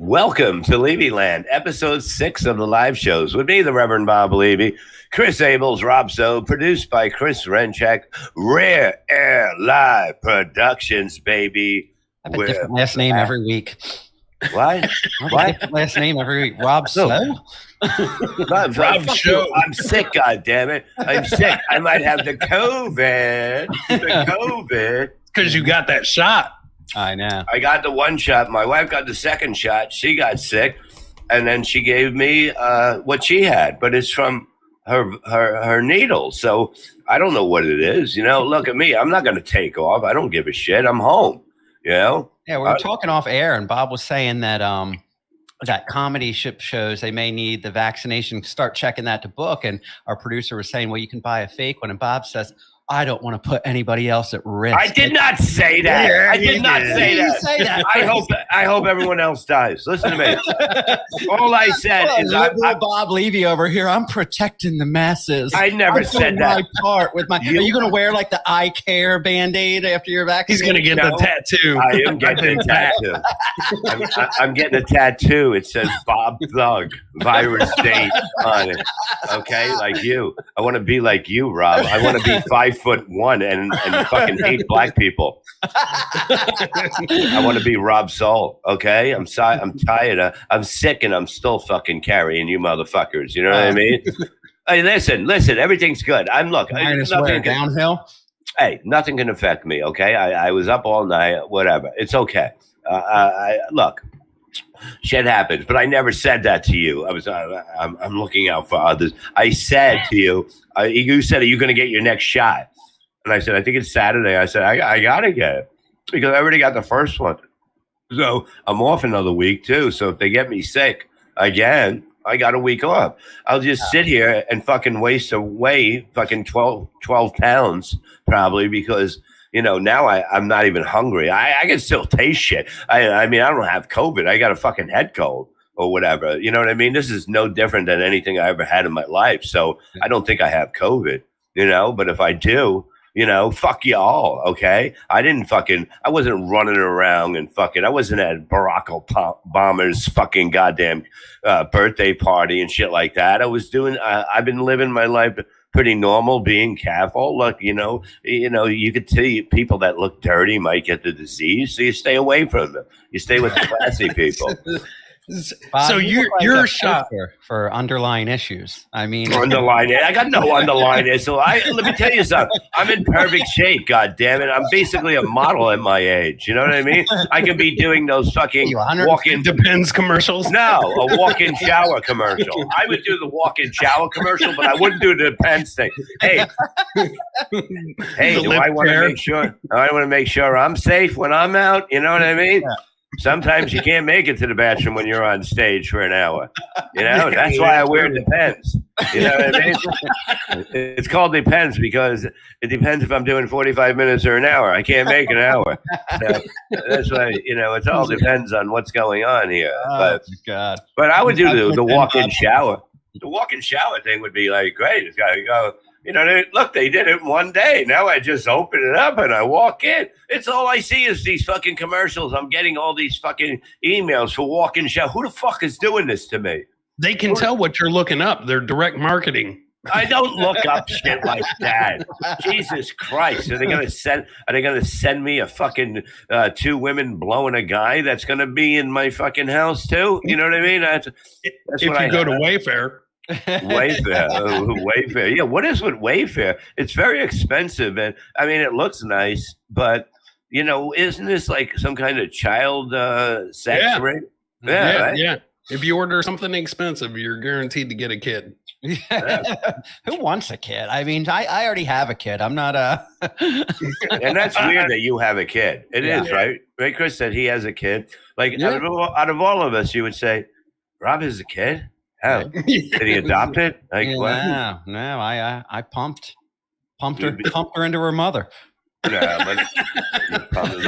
Welcome to Levyland, episode 6 of the live shows with me, the Reverend Bob Levy, Chris Abels, Rob So, produced by Chris Rinchik, Rare Air Live Productions, baby. I have a different last name every week. What? What? Last name every week. Rob So? Rob So. I'm sick, goddammit. I'm sick. I might have the COVID. Because you got that shot. I know. I got the one shot. My wife got the second shot. She got sick, and then she gave me what she had, but it's from her needle. So I don't know what it is. You know, look at me. I'm not going to take off. I don't give a shit. I'm home. You know. Yeah, we were talking off air, and Bob was saying that that comedy shows they may need the vaccination. Start checking that to book. And our producer was saying, well, you can buy a fake one. And Bob says, I don't want to put anybody else at risk. I did not say that. Yeah, I did not say that. I hope everyone else dies. Listen to me. All I said is I'm Bob Levy over here. I'm protecting the masses. I never said that. My part with my. Are you going to wear like the I Care Band-Aid after your vaccine? He's going to get the tattoo. I am getting a tattoo. I'm getting a tattoo. It says Bob Thug, virus date on it. Okay, like you. I want to be like you, Rob. I want to be 5'1" and fucking hate black people. I want to be Rob Saul. Okay, I'm tired. I'm sick, and I'm still fucking carrying you motherfuckers. You know what I mean? Hey, listen. Everything's good. Downhill. Hey, nothing can affect me. Okay, I was up all night. Whatever. It's okay. Look. Shit happens, but I never said that to you. I'm looking out for others. I said to you, you said, are you going to get your next shot? And I said, I think it's Saturday. I said, I got to get it because I already got the first one. So I'm off another week too. So if they get me sick again, I got a week off. I'll just sit here and fucking waste away fucking 12 pounds probably because you know, now I'm not even hungry. I can still taste shit. I mean, I don't have COVID. I got a fucking head cold or whatever. You know what I mean? This is no different than anything I ever had in my life. So I don't think I have COVID, you know, but if I do, you know, fuck y'all, okay? I wasn't running around and I wasn't at Barack Obama's fucking goddamn birthday party and shit like that. I've been living my life pretty normal, being careful. Look, you know, you could see people that look dirty might get the disease, so you stay away from them. You stay with the classy people. Bob, so you're shot for underlying issues. I mean, I got no underlying issue. Let me tell you something. I'm in perfect shape. God damn it! I'm basically a model at my age. You know what I mean? I could be doing those fucking walk-in Depends commercials. No, a walk-in shower commercial. I would do the walk-in shower commercial, but I wouldn't do the Depends thing. Hey, do I want to make sure? I want to make sure I'm safe when I'm out. You know what I mean? Yeah. Sometimes you can't make it to the bathroom when you're on stage for an hour. You know, that's why I wear Depends. You know what I mean? It's called Depends because it depends if I'm doing 45 minutes or an hour. I can't make an hour. So that's why, you know, it all depends on what's going on here. Oh, God. But I would do the walk-in shower. The walk-in shower thing would be like, great. It's got to go. You know, they did it in one day. Now I just open it up and I walk in. It's all I see is these fucking commercials. I'm getting all these fucking emails for walk-in shower. Who the fuck is doing this to me? They can tell what you're looking up. They're direct marketing. I don't look up shit like that. Jesus Christ. Are they gonna send me a fucking 2 women blowing a guy that's gonna be in my fucking house too? You know what I mean? That's if what you go to Wayfair. Wayfair. Yeah, what is with Wayfair? It's very expensive, and I mean, it looks nice, but you know, isn't this like some kind of child sex ring? Yeah, right? Yeah. If you order something expensive, you're guaranteed to get a kid. Who wants a kid? I mean, I already have a kid. I'm not a. And that's weird that you have a kid. It is, right? Right, Chris said he has a kid. Like out of all of us, you would say, Rob has a kid. How? Did he adopt it? Like, no, I pumped her into her mother. But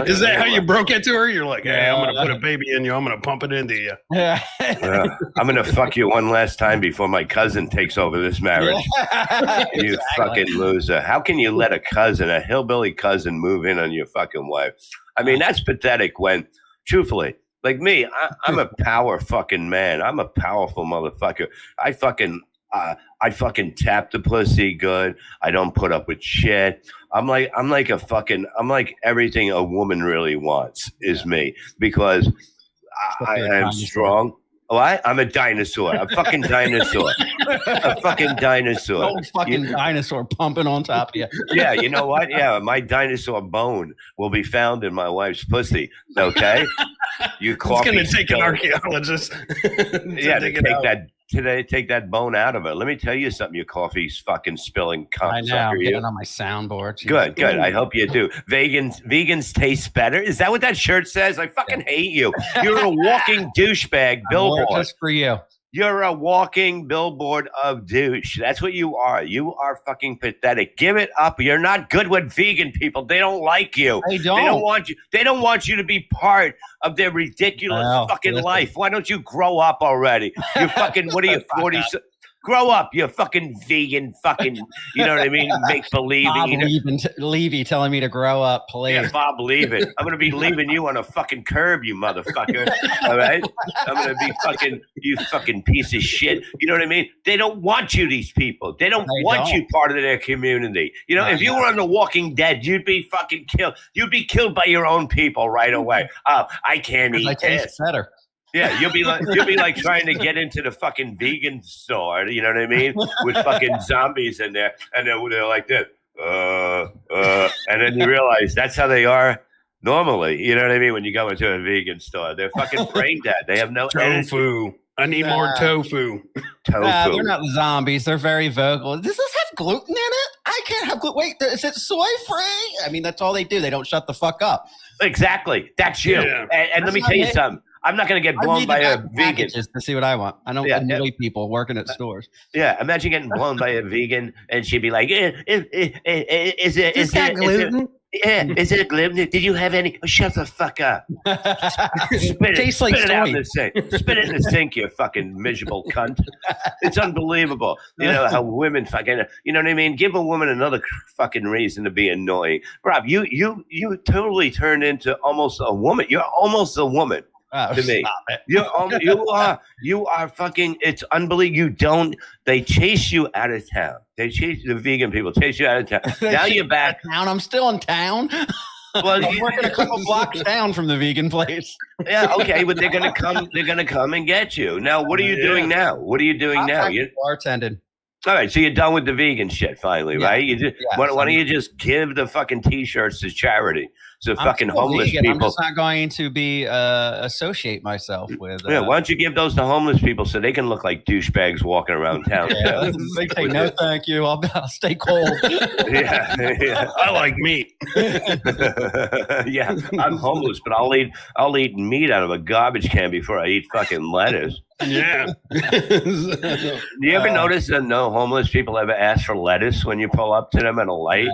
is that how you broke it to her? You're like, hey, I'm going to put a baby in you. I'm going to pump it into you. I'm going to fuck you one last time before my cousin takes over this marriage. You fucking loser. How can you let a hillbilly cousin move in on your fucking wife? I mean, that's pathetic when, truthfully, Like me, I'm a power fucking man. I'm a powerful motherfucker. I fucking tap the pussy good. I don't put up with shit. I'm like everything a woman really wants is me, because I am strong. What? I'm a dinosaur. A fucking dinosaur. A fucking dinosaur. Old fucking dinosaur pumping on top of you. Yeah, you know what? Yeah, my dinosaur bone will be found in my wife's pussy. Okay, you coffee. It's going to take an archaeologist. to take that bone out of it. Let me tell you something. Your coffee's fucking spilling. I know. I'm getting on my soundboard. Jeez. Good. I hope you do. Vegans taste better. Is that what that shirt says? I fucking hate you. You're a walking douchebag billboard. Just for you. You're a walking billboard of douche. That's what you are. You are fucking pathetic. Give it up. You're not good with vegan people. They don't like you. They don't. They don't want you. They don't want you to be part of their ridiculous fucking life. Why don't you grow up already? You fucking, what are you, 40? Grow up, you fucking vegan, fucking, you know what I mean? Make believing. Bob Levy telling me to grow up, please. Yeah, Bob, leave it. I'm going to be leaving you on a fucking curb, you motherfucker. All right? I'm going to be fucking, you fucking piece of shit. You know what I mean? They don't want you, these people. They don't want you part of their community. You know, if you were on The Walking Dead, you'd be fucking killed. You'd be killed by your own people right away. Oh, I can't eat this. Better. Yeah, you'll be like trying to get into the fucking vegan store, you know what I mean? With fucking zombies in there, and they're like this, and then you realize that's how they are normally. You know what I mean? When you go into a vegan store, they're fucking brain dead. They have no tofu. I need more tofu. They're not zombies. They're very vocal. Does this have gluten in it? I can't have gluten. Wait, is it soy free? I mean, that's all they do. They don't shut the fuck up. Exactly. That's you. Yeah. And let me tell you something. I'm not going to get blown by a vegan. Just to see what I want. I don't annoy people working at stores. Yeah, imagine getting blown by a vegan, and she'd be like, "Is it gluten? Is it gluten? Did you have any? Oh, shut the fuck up! Spit it out in the sink. Spit it in the sink, you fucking miserable cunt! It's unbelievable. You know how women fucking. You know what I mean? Give a woman another fucking reason to be annoying, Rob. You totally turned into almost a woman. You're almost a woman. To me, you are fucking. It's unbelievable. They chase you out of town. They chase the vegan people. Chase you out of town. Now you're back. I'm still in town. Well, I'm working a couple blocks down from the vegan place. Yeah, okay, but they're gonna come. They're gonna come and get you. Now, what are you doing now? What are you doing now? You're bartending. All right, so you're done with the vegan shit finally, right? You just, why don't you just give the fucking T-shirts to charity? So fucking homeless people. I'm just not going to be associate myself with. Why don't you give those to homeless people so they can look like douchebags walking around town? They say no, thank you. I'll stay cold. Yeah. I like meat. Yeah, I'm homeless, but I'll eat meat out of a garbage can before I eat fucking lettuce. Yeah. Do you ever notice that no homeless people ever ask for lettuce when you pull up to them at a light?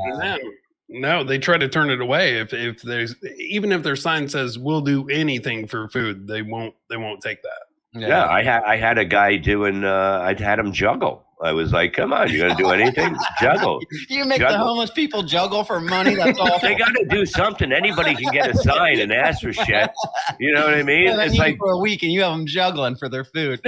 No, they try to turn it away. If there's, even if their sign says "we'll do anything for food," they won't take that. Yeah, I had a guy doing. I had him juggle. I was like, "Come on, you're gonna do anything? Juggle." You make the homeless people juggle for money. That's awful. They got to do something. Anybody can get a sign and ask for shit. You know what I mean? It's like for a week, and you have them juggling for their food.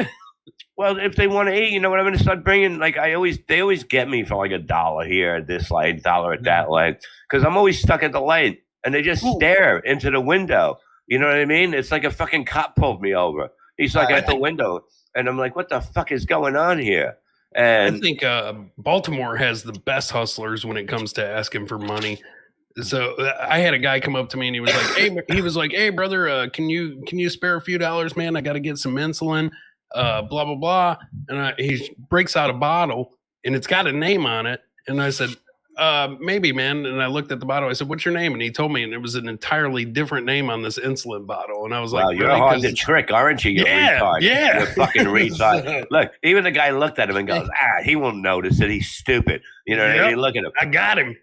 Well, if they want to eat, you know what, I'm going to start bringing, like, they always get me for like $1 here at this light, $1 at that light, because I'm always stuck at the light, and they just stare into the window. You know what I mean? It's like a fucking cop pulled me over. He's like at the window, and I'm like, what the fuck is going on here? And I think Baltimore has the best hustlers when it comes to asking for money. So I had a guy come up to me, and he was like, hey, brother, can you spare a few dollars, man? I got to get some insulin. Blah blah blah, and he breaks out a bottle, and it's got a name on it. And I said, maybe, man. And I looked at the bottle. I said, what's your name? And he told me, and it was an entirely different name on this insulin bottle. And I was like, you're hard to trick, aren't you? You retard. Yeah, you're fucking retard. Look, even the guy looked at him and goes, he won't notice it. He's stupid. You know what I mean? Look at him. I got him.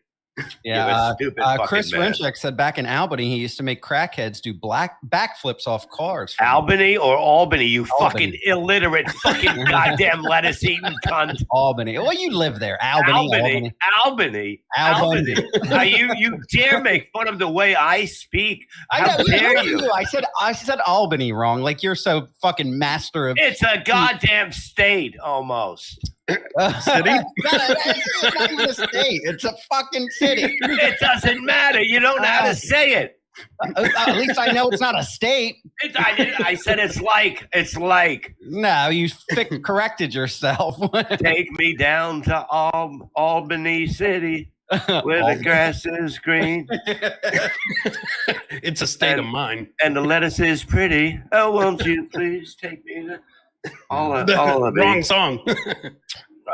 Yeah, stupid fucking Chris man. Rinchik said back in Albany, he used to make crackheads do backflips off cars. Albany or Albany, you Albany. fucking illiterate fucking goddamn lettuce eating cunt. Albany. Well, you live there. Albany. Albany. Now you dare make fun of the way I speak. How dare you? I said Albany wrong. Like you're so fucking master of. It's a goddamn state almost. City? It's not even a state. It's a fucking city. It doesn't matter. You don't know how to say it. At least I know it's not a state. I said it's like. No, you corrected yourself. Take me down to Albany City where the grass is green. It's a state of mind. And the lettuce is pretty. Oh, won't you please take me to all of it. Wrong song.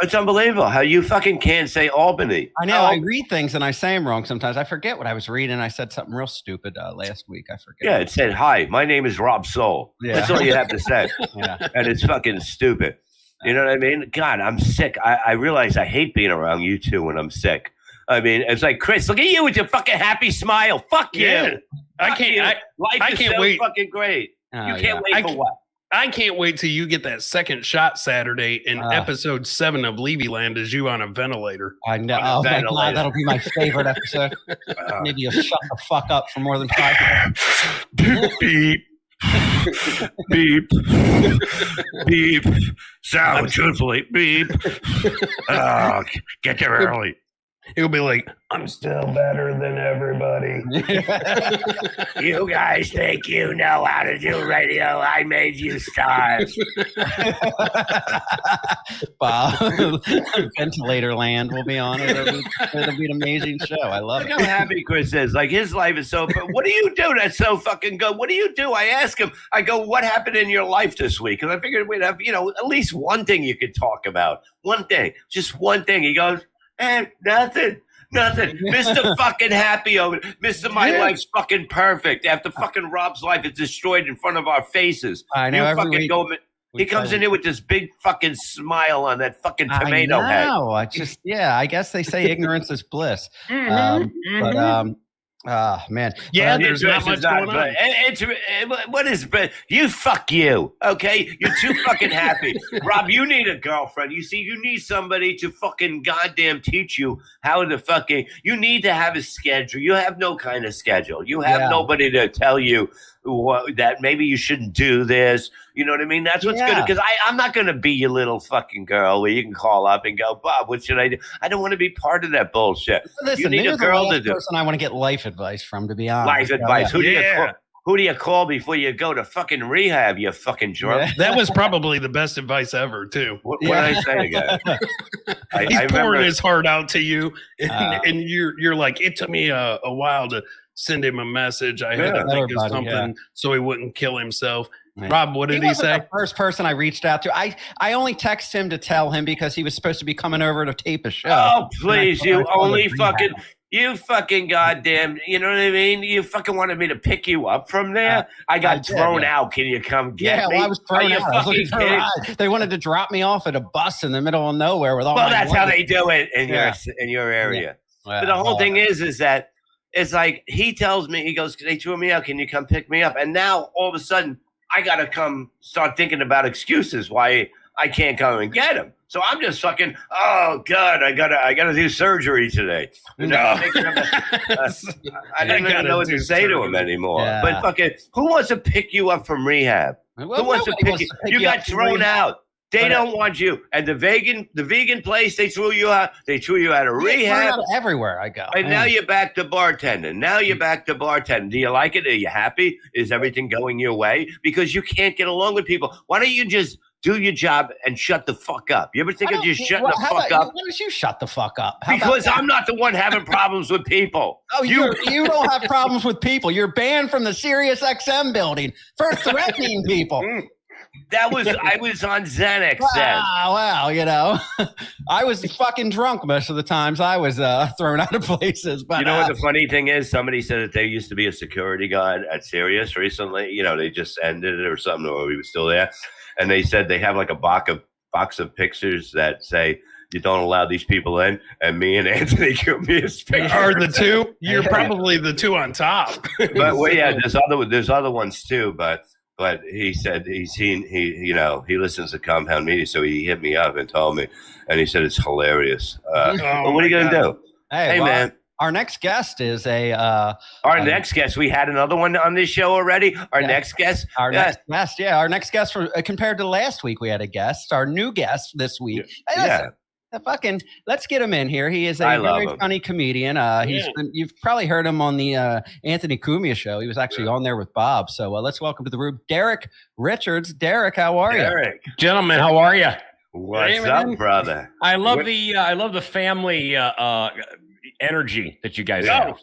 It's unbelievable how you fucking can't say Albany. I know. I read things and I say them wrong sometimes. I forget what I was reading. I said something real stupid last week. I forget. Yeah, it said, "Hi, my name is Rob Saul." Yeah. That's all you have to say. Yeah. And it's fucking stupid. You know what I mean? God, I'm sick. I realize I hate being around you two when I'm sick. I mean, it's like, Chris, look at you with your fucking happy smile. Fuck you. Yeah. I can't. Life is so wait. fucking great. You can't wait for what? I can't wait till you get that second shot Saturday in episode 7 of Levyland as you on a ventilator. I know. Oh, my God, that'll be my favorite episode. Maybe you'll shut the fuck up for more than 5 minutes. Beep. Beep. Beep. Sound truthfully. Beep. Oh, get there early. He'll be like, I'm still better than everybody. You guys think you know how to do radio. I made you stars. Bob, Ventilator Land will be on it. It'll be an amazing show. I love it. Look how happy Chris is. Like, his life is so. What do you do that's so fucking good? What do you do? I ask him. I go, what happened in your life this week? Because I figured we'd have, at least one thing you could talk about. One thing. Just one thing. He goes, nothing. Mr. fucking happy over it. Mr. My life's fucking perfect. After fucking Rob's life is destroyed in front of our faces. I know. He comes in here with this big fucking smile on that fucking tomato head. I guess they say ignorance is bliss. Man. Yeah, there's not much going on. What is you? Fuck you. Okay, you're too fucking happy, Rob. You need a girlfriend. You see, you need somebody to fucking goddamn teach you how to fucking. You need to have a schedule. You have no kind of schedule. You have nobody to tell you that maybe you shouldn't do this. You know what I mean? That's what's good. Because I'm not going to be your little fucking girl where you can call up and go, Bob, what should I do? I don't want to be part of that bullshit. Listen, you need a girl to do. Person I want to get life advice from, to be honest. Life advice. Who do you call before you go to fucking rehab? You fucking drunk. That was probably the best advice ever, too. What did I say again? He's pouring his heart out to you, and you're like, it took me a while to send him a message. I had to think of something so he wouldn't kill himself. Yeah. Rob, what did he say? The first person I reached out to. I only texted him to tell him because he was supposed to be coming over to tape a show. Oh, please, you only fucking... You fucking goddamn, you know what I mean? You fucking wanted me to pick you up from there? I got thrown out. Can you come get me? Well, I was thrown out. I was looking for a ride. They wanted to drop me off at a bus in the middle of nowhere with all my that's money. How they do it in your area. Yeah. Well, but the whole thing is that it's like he tells me, he goes, they threw me out. Can you come pick me up? And now all of a sudden I got to start thinking about excuses why I can't come and get him. So I'm just fucking, oh God, I gotta do surgery today. No. I didn't even know what to say to him anymore. Yeah. But fucking, who wants to pick you up from rehab? Who wants to pick you? You got thrown out. They don't want you. And the vegan place, they threw you out. They threw you out of rehab. Out everywhere I go. And now you're back to bartending. Do you like it? Are you happy? Is everything going your way? Because you can't get along with people. Why don't you just do your job and shut the fuck up? You ever think of just shutting the fuck up? Why don't you shut the fuck up? Because I'm not the one having problems with people. Oh, you don't have problems with people. You're banned from the Sirius XM building for threatening people. I was on Xanax then. Wow, I was fucking drunk most of the times I was thrown out of places. But you know what the funny thing is? Somebody said that they used to be a security guard at Sirius recently. They just ended it or something, or he was still there. And they said they have like a box of pictures that say, you don't allow these people in, and me and Anthony Cumia speak. Are the two? You're probably the two on top. But well, yeah, there's other ones too. But he said he listens to Compound Media, so he hit me up and told me, and he said it's hilarious. But what are you gonna do? Hey, man. Our next guest is next guest. We had another one on this show already. Next guest. Next guest. Yeah, our next guest compared to last week, we had a guest. Our new guest this week. Hey, listen, let's get him in here. He is a very funny comedian. You've probably heard him on the Anthony Cumia show. He was actually on there with Bob. So let's welcome to the room, Derek Richards. Derek, how are you? Gentlemen, how are you? What's up, brother? I love the family energy that you guys have.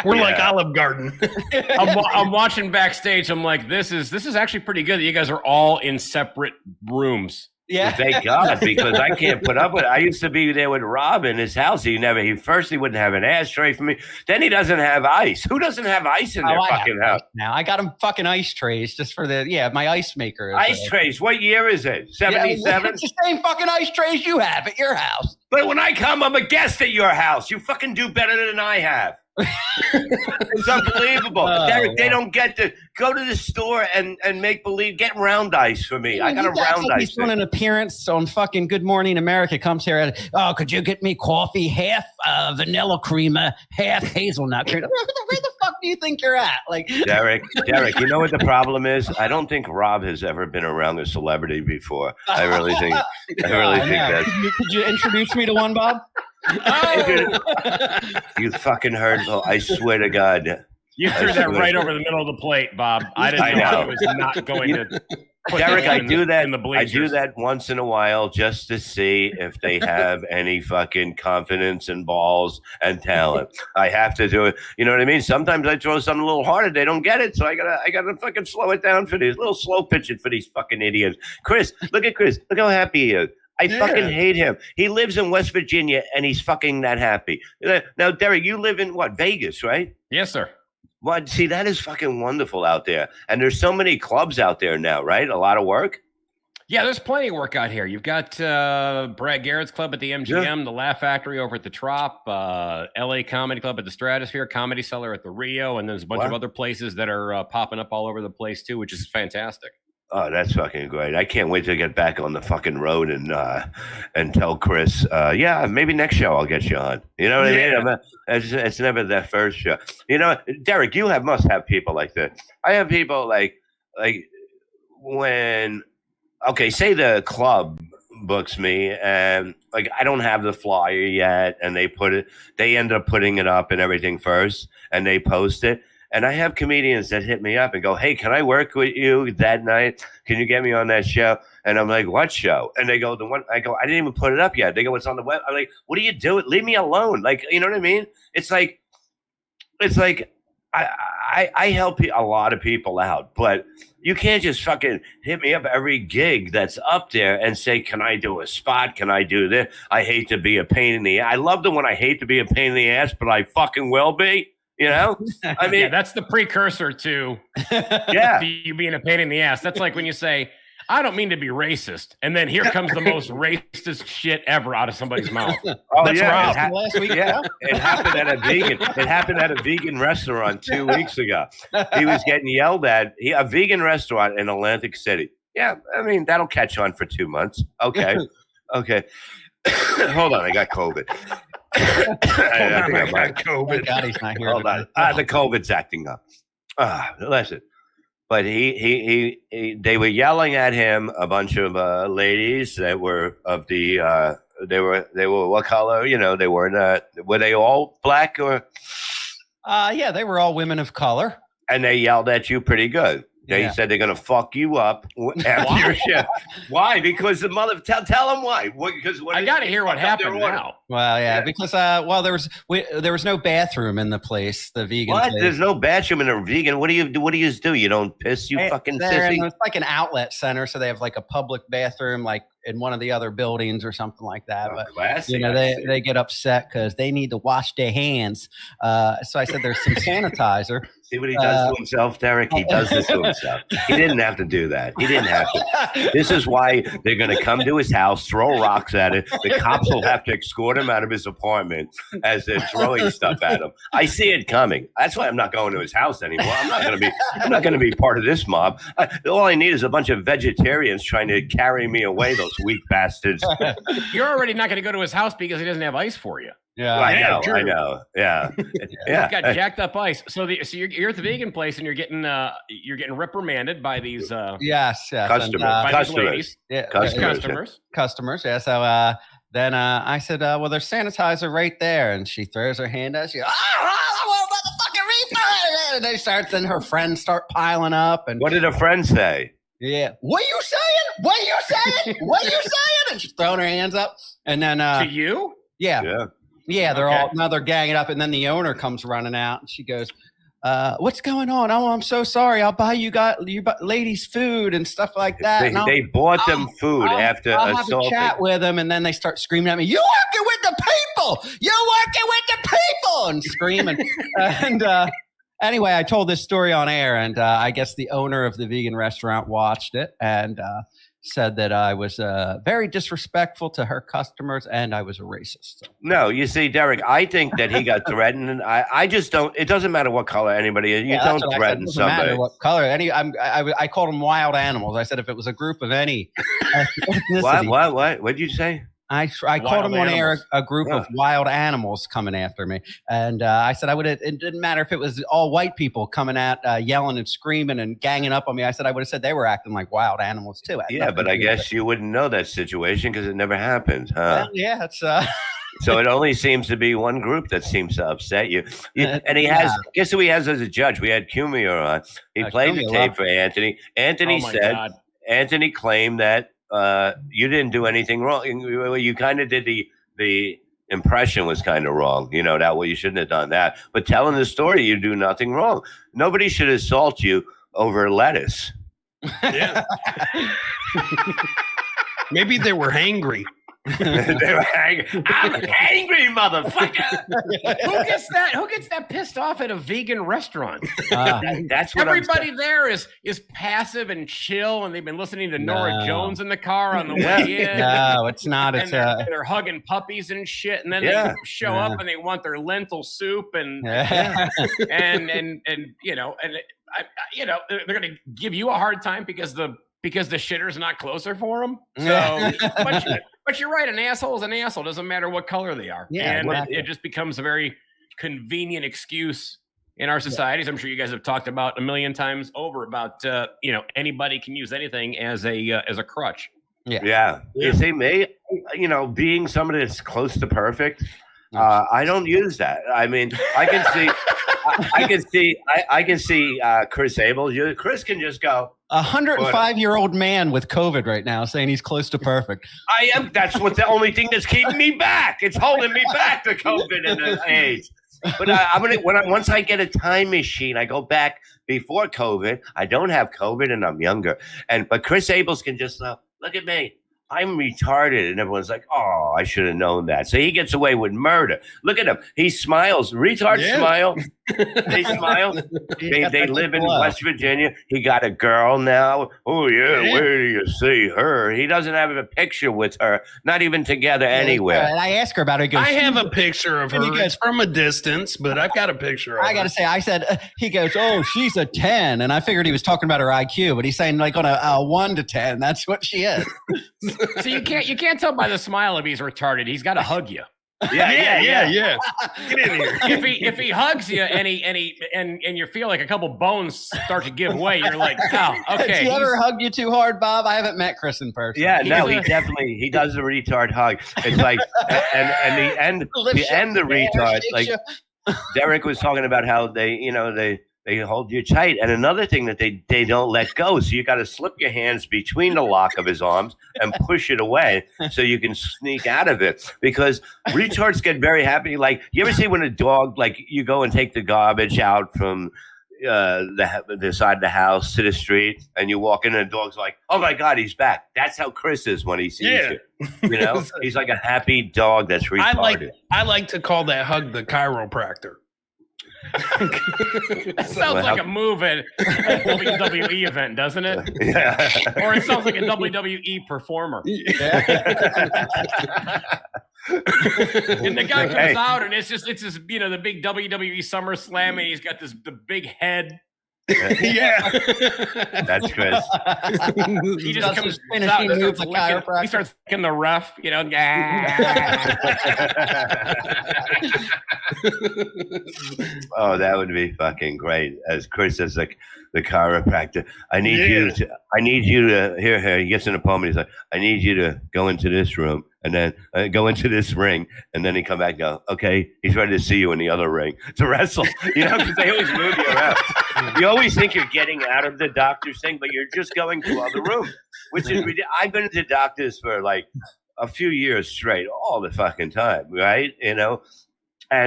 We're like Olive Garden. I'm watching backstage. I'm like, this is actually pretty good that you guys are all in separate rooms. Yeah. Thank God, because I can't put up with it. I used to be there with Rob in his house. He wouldn't have an ashtray for me. Then he doesn't have ice. Who doesn't have ice in their fucking house? Now I got him fucking ice trays just for my ice maker. Ice trays. What year is it? 77? It's the same fucking ice trays you have at your house. But when I come, I'm a guest at your house. You fucking do better than I have. It's unbelievable. Derek, they don't get to go to the store and make believe, get round ice for me. I got a round ice. He's doing an appearance on fucking Good Morning America. Comes here could you get me coffee, half vanilla creamer, half hazelnut creamer? Where the fuck do you think you're at? Like Derek, you know what the problem is? I don't think Rob has ever been around a celebrity before. I really think that. Could you introduce me to one, Bob? You fucking heard. I swear to God. You threw that right over the middle of the plate, Bob. I didn't know I was not going to. Derek, I do that once in a while just to see if they have any fucking confidence and balls and talent. I have to do it. You know what I mean? Sometimes I throw something a little harder. They don't get it, so I gotta fucking slow it down for these little slow pitch it for these fucking idiots. Chris, look at Chris. Look how happy he is. I fucking hate him. He lives in West Virginia, and he's fucking that happy. Now, Derek, you live in what, Vegas, right? Yes, sir. Well, see, that is fucking wonderful out there. And there's so many clubs out there now, right? A lot of work? Yeah, there's plenty of work out here. You've got Brad Garrett's club at the MGM, the Laugh Factory over at the Trop, LA Comedy Club at the Stratosphere, Comedy Cellar at the Rio, and there's a bunch of other places that are popping up all over the place, too, which is fantastic. Oh, that's fucking great. I can't wait to get back on the fucking road and tell Chris, maybe next show I'll get you on. You know what I mean? It's never that first show. You know, Derek, you must have people like that. I have people like when, say the club books me and like I don't have the flyer yet and they end up putting it up and everything first and they post it. And I have comedians that hit me up and go, hey, can I work with you that night? Can you get me on that show? And I'm like, what show? And they go, the one. I go, I didn't even put it up yet. They go, it's on the web. I'm like, what are you doing? Leave me alone. Like, you know what I mean? It's like I help a lot of people out, but you can't just fucking hit me up every gig that's up there and say, can I do a spot? Can I do this? I hate to be a pain in the ass. I love the one I hate to be a pain in the ass, but I fucking will be. You know, I mean, that's the precursor to you being a pain in the ass. That's like when you say, I don't mean to be racist. And then here comes the most racist shit ever out of somebody's mouth. That's Rob. Last week. Yeah. It happened at a vegan restaurant 2 weeks ago. He was getting yelled at. A vegan restaurant in Atlantic City. Yeah. I mean, that'll catch on for 2 months. Okay. Hold on. I got COVID. I got COVID. God, he's not here. Hold on. The COVID's acting up. Listen. But they were yelling at him, a bunch of ladies that were of the they were what color? You know, they weren't were they all black or yeah, they were all women of color. And they yelled at you pretty good. They said they're gonna fuck you up after your shift. Why? Because the mother tell them why. Because I got to hear what happened now. Well, because there was no bathroom in the place. The vegan. What? Place. There's no bathroom in a vegan. What do you do? You don't piss? You fucking sissy. It's like an outlet center, so they have like a public bathroom, like in one of the other buildings or something like that. Oh, but classy, you know, they get upset because they need to wash their hands. So I said there's some sanitizer. See what he does to himself, Derek? He does this to himself. He didn't have to do that. He didn't have to. This is why they're going to come to his house, throw rocks at it. The cops will have to escort him out of his apartment as they're throwing stuff at him. I see it coming. That's why I'm not going to his house anymore. I'm not going to be part of this mob. All I need is a bunch of vegetarians trying to carry me away, those weak bastards. You're already not going to go to his house because he doesn't have ice for you. Yeah, I know. Yeah. He's got jacked up ice. So you're at the vegan place and you're getting reprimanded by these yes customers. Customers. Yeah. So then I said, well, there's sanitizer right there, and she throws her hand out. She goes, I want motherfucking refund. And they start. Then her friends start piling up. And what did her friends say? Yeah. What are you saying? What are you saying? What are you saying? And she's throwing her hands up. And then to you? Yeah. Yeah, they're ganging up, and then the owner comes running out, and she goes, "What's going on? Oh, I'm so sorry. I'll buy you ladies food and stuff like that." They bought them food after I'll assaulting. have a chat with them, and then they start screaming at me, "You're working with the people! You're working with the people!" and screaming. And anyway, I told this story on air, and I guess the owner of the vegan restaurant watched it and said that I was very disrespectful to her customers and I was a racist. So. No, you see, Derek, I think that he got threatened. And I just don't. It doesn't matter what color anybody is. You don't threaten somebody. Matter what color. I called them wild animals. I said if it was a group of any ethnicity. What did you say? I called him on air a group of wild animals coming after me, and I said it didn't matter if it was all white people coming out yelling and screaming and ganging up on me. I said I would have said they were acting like wild animals too. Yeah, but I guess you wouldn't know that situation because it never happened, huh? Well, yeah, it's. So it only seems to be one group that seems to upset you. And he has. Guess who he has as a judge? We had Cumier on. He played the tape for Anthony. Anthony said. God. Anthony claimed that. You didn't do anything wrong. You kind of did the impression was kind of wrong. You know, that way you shouldn't have done that. But telling the story, you do nothing wrong. Nobody should assault you over lettuce. Yeah. Maybe they were hangry. They were angry. I'm angry, motherfucker. Who gets that pissed off at a vegan restaurant? That's what everybody there is passive and chill, and they've been listening to Nora Jones in the car on the way in. No, it's not. It's they're hugging puppies and shit, and then they show up and they want their lentil soup and you know, and they're gonna give you a hard time because the shitter's not closer for them. So, but you're right. An asshole is an asshole. Doesn't matter what color they are. Yeah, and it just becomes a very convenient excuse in our societies. I'm sure you guys have talked about a million times over about anybody can use anything as a crutch. Yeah. You see, me, being somebody that's close to perfect. I don't use that. I mean, I can see Chris Abel. Chris can just go. 105-year-old man with COVID right now saying he's close to perfect. I am. That's what's the only thing that's keeping me back. It's holding me back, the COVID and the AIDS. But once I get a time machine, I go back before COVID. I don't have COVID and I'm younger. But Chris Abels can just look at me. I'm retarded. And everyone's like, oh, I should have known that. So he gets away with murder. Look at him. He smiles. Retards smile. They smile. They live in West Virginia. He got a girl now. Oh, yeah. Where do you see her? He doesn't have a picture with her. Not even together anywhere. And I asked her about it. I have a picture of her. It's from a distance, but I've got a picture of her. I got to say, I said, he goes, oh, she's a 10. And I figured he was talking about her IQ, but he's saying like on a 1 to 10. That's what she is. So you can't tell by the smile if he's retarded. He's got to hug you. Yeah. Get in here. If he hugs you and you feel like a couple bones start to give way, you're like, oh, okay. Has he ever hugged you too hard, Bob? I haven't met Chris in person. Yeah, no, he does the retard hug. It's like and the end the retard like Derek was talking about how they hold you tight. And another thing that they don't let go. So you got to slip your hands between the lock of his arms and push it away so you can sneak out of it. Because retards get very happy. Like, you ever see when a dog, like you go and take the garbage out from the side of the house to the street and you walk in and the dog's like, oh my God, he's back. That's how Chris is when he sees you. He's like a happy dog that's retarded. I like to call that hug the chiropractor. That sounds like a move at a WWE event, doesn't it? Yeah. Or it sounds like a WWE performer. And the guy comes out, and it's just the big WWE SummerSlam, and he's got the big head. Yeah, that's Chris. He just comes out and he starts licking the ref, Oh, that would be fucking great. As Chris is like the chiropractor, I need you to here. He gets in a poem and he's like, I need you to go into this room and then go into this ring, and then he come back and go, okay, he's ready to see you in the other ring to wrestle. Because they always move you around. You always think you're getting out of the doctor's thing, but you're just going to other rooms, which is ridiculous. I've been to doctors for like a few years straight, all the fucking time, right? And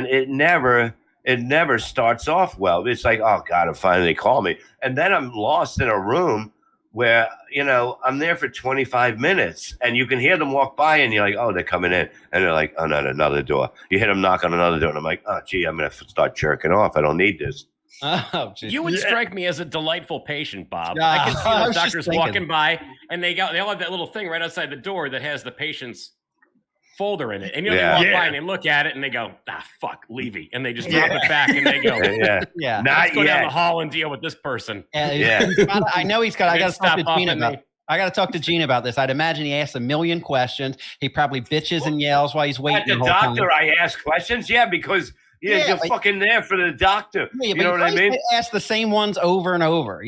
it never starts off well. It's like, oh God, it finally called me. And then I'm lost in a room where, I'm there for 25 minutes and you can hear them walk by and you're like, oh, they're coming in. And they're like, oh, no, another door. You hear them knock on another door. And I'm like, oh, gee, I'm going to start jerking off. I don't need this. Oh, you would strike me as a delightful patient, Bob. Yeah, I can see those doctors walking by and they all have that little thing right outside the door that has the patient's folder in it, and they walk by and they look at it and they go, fuck, Levy, and they just drop it back and they go, let's go down the hall and deal with this person. I know he's got. I got to talk to Gene about. I got to talk to Gene about this. I'd imagine he asks a million questions. He probably bitches and yells while he's waiting. At the doctor, I ask questions, because you're fucking there for the doctor. You know what I mean? Ask the same ones over and over.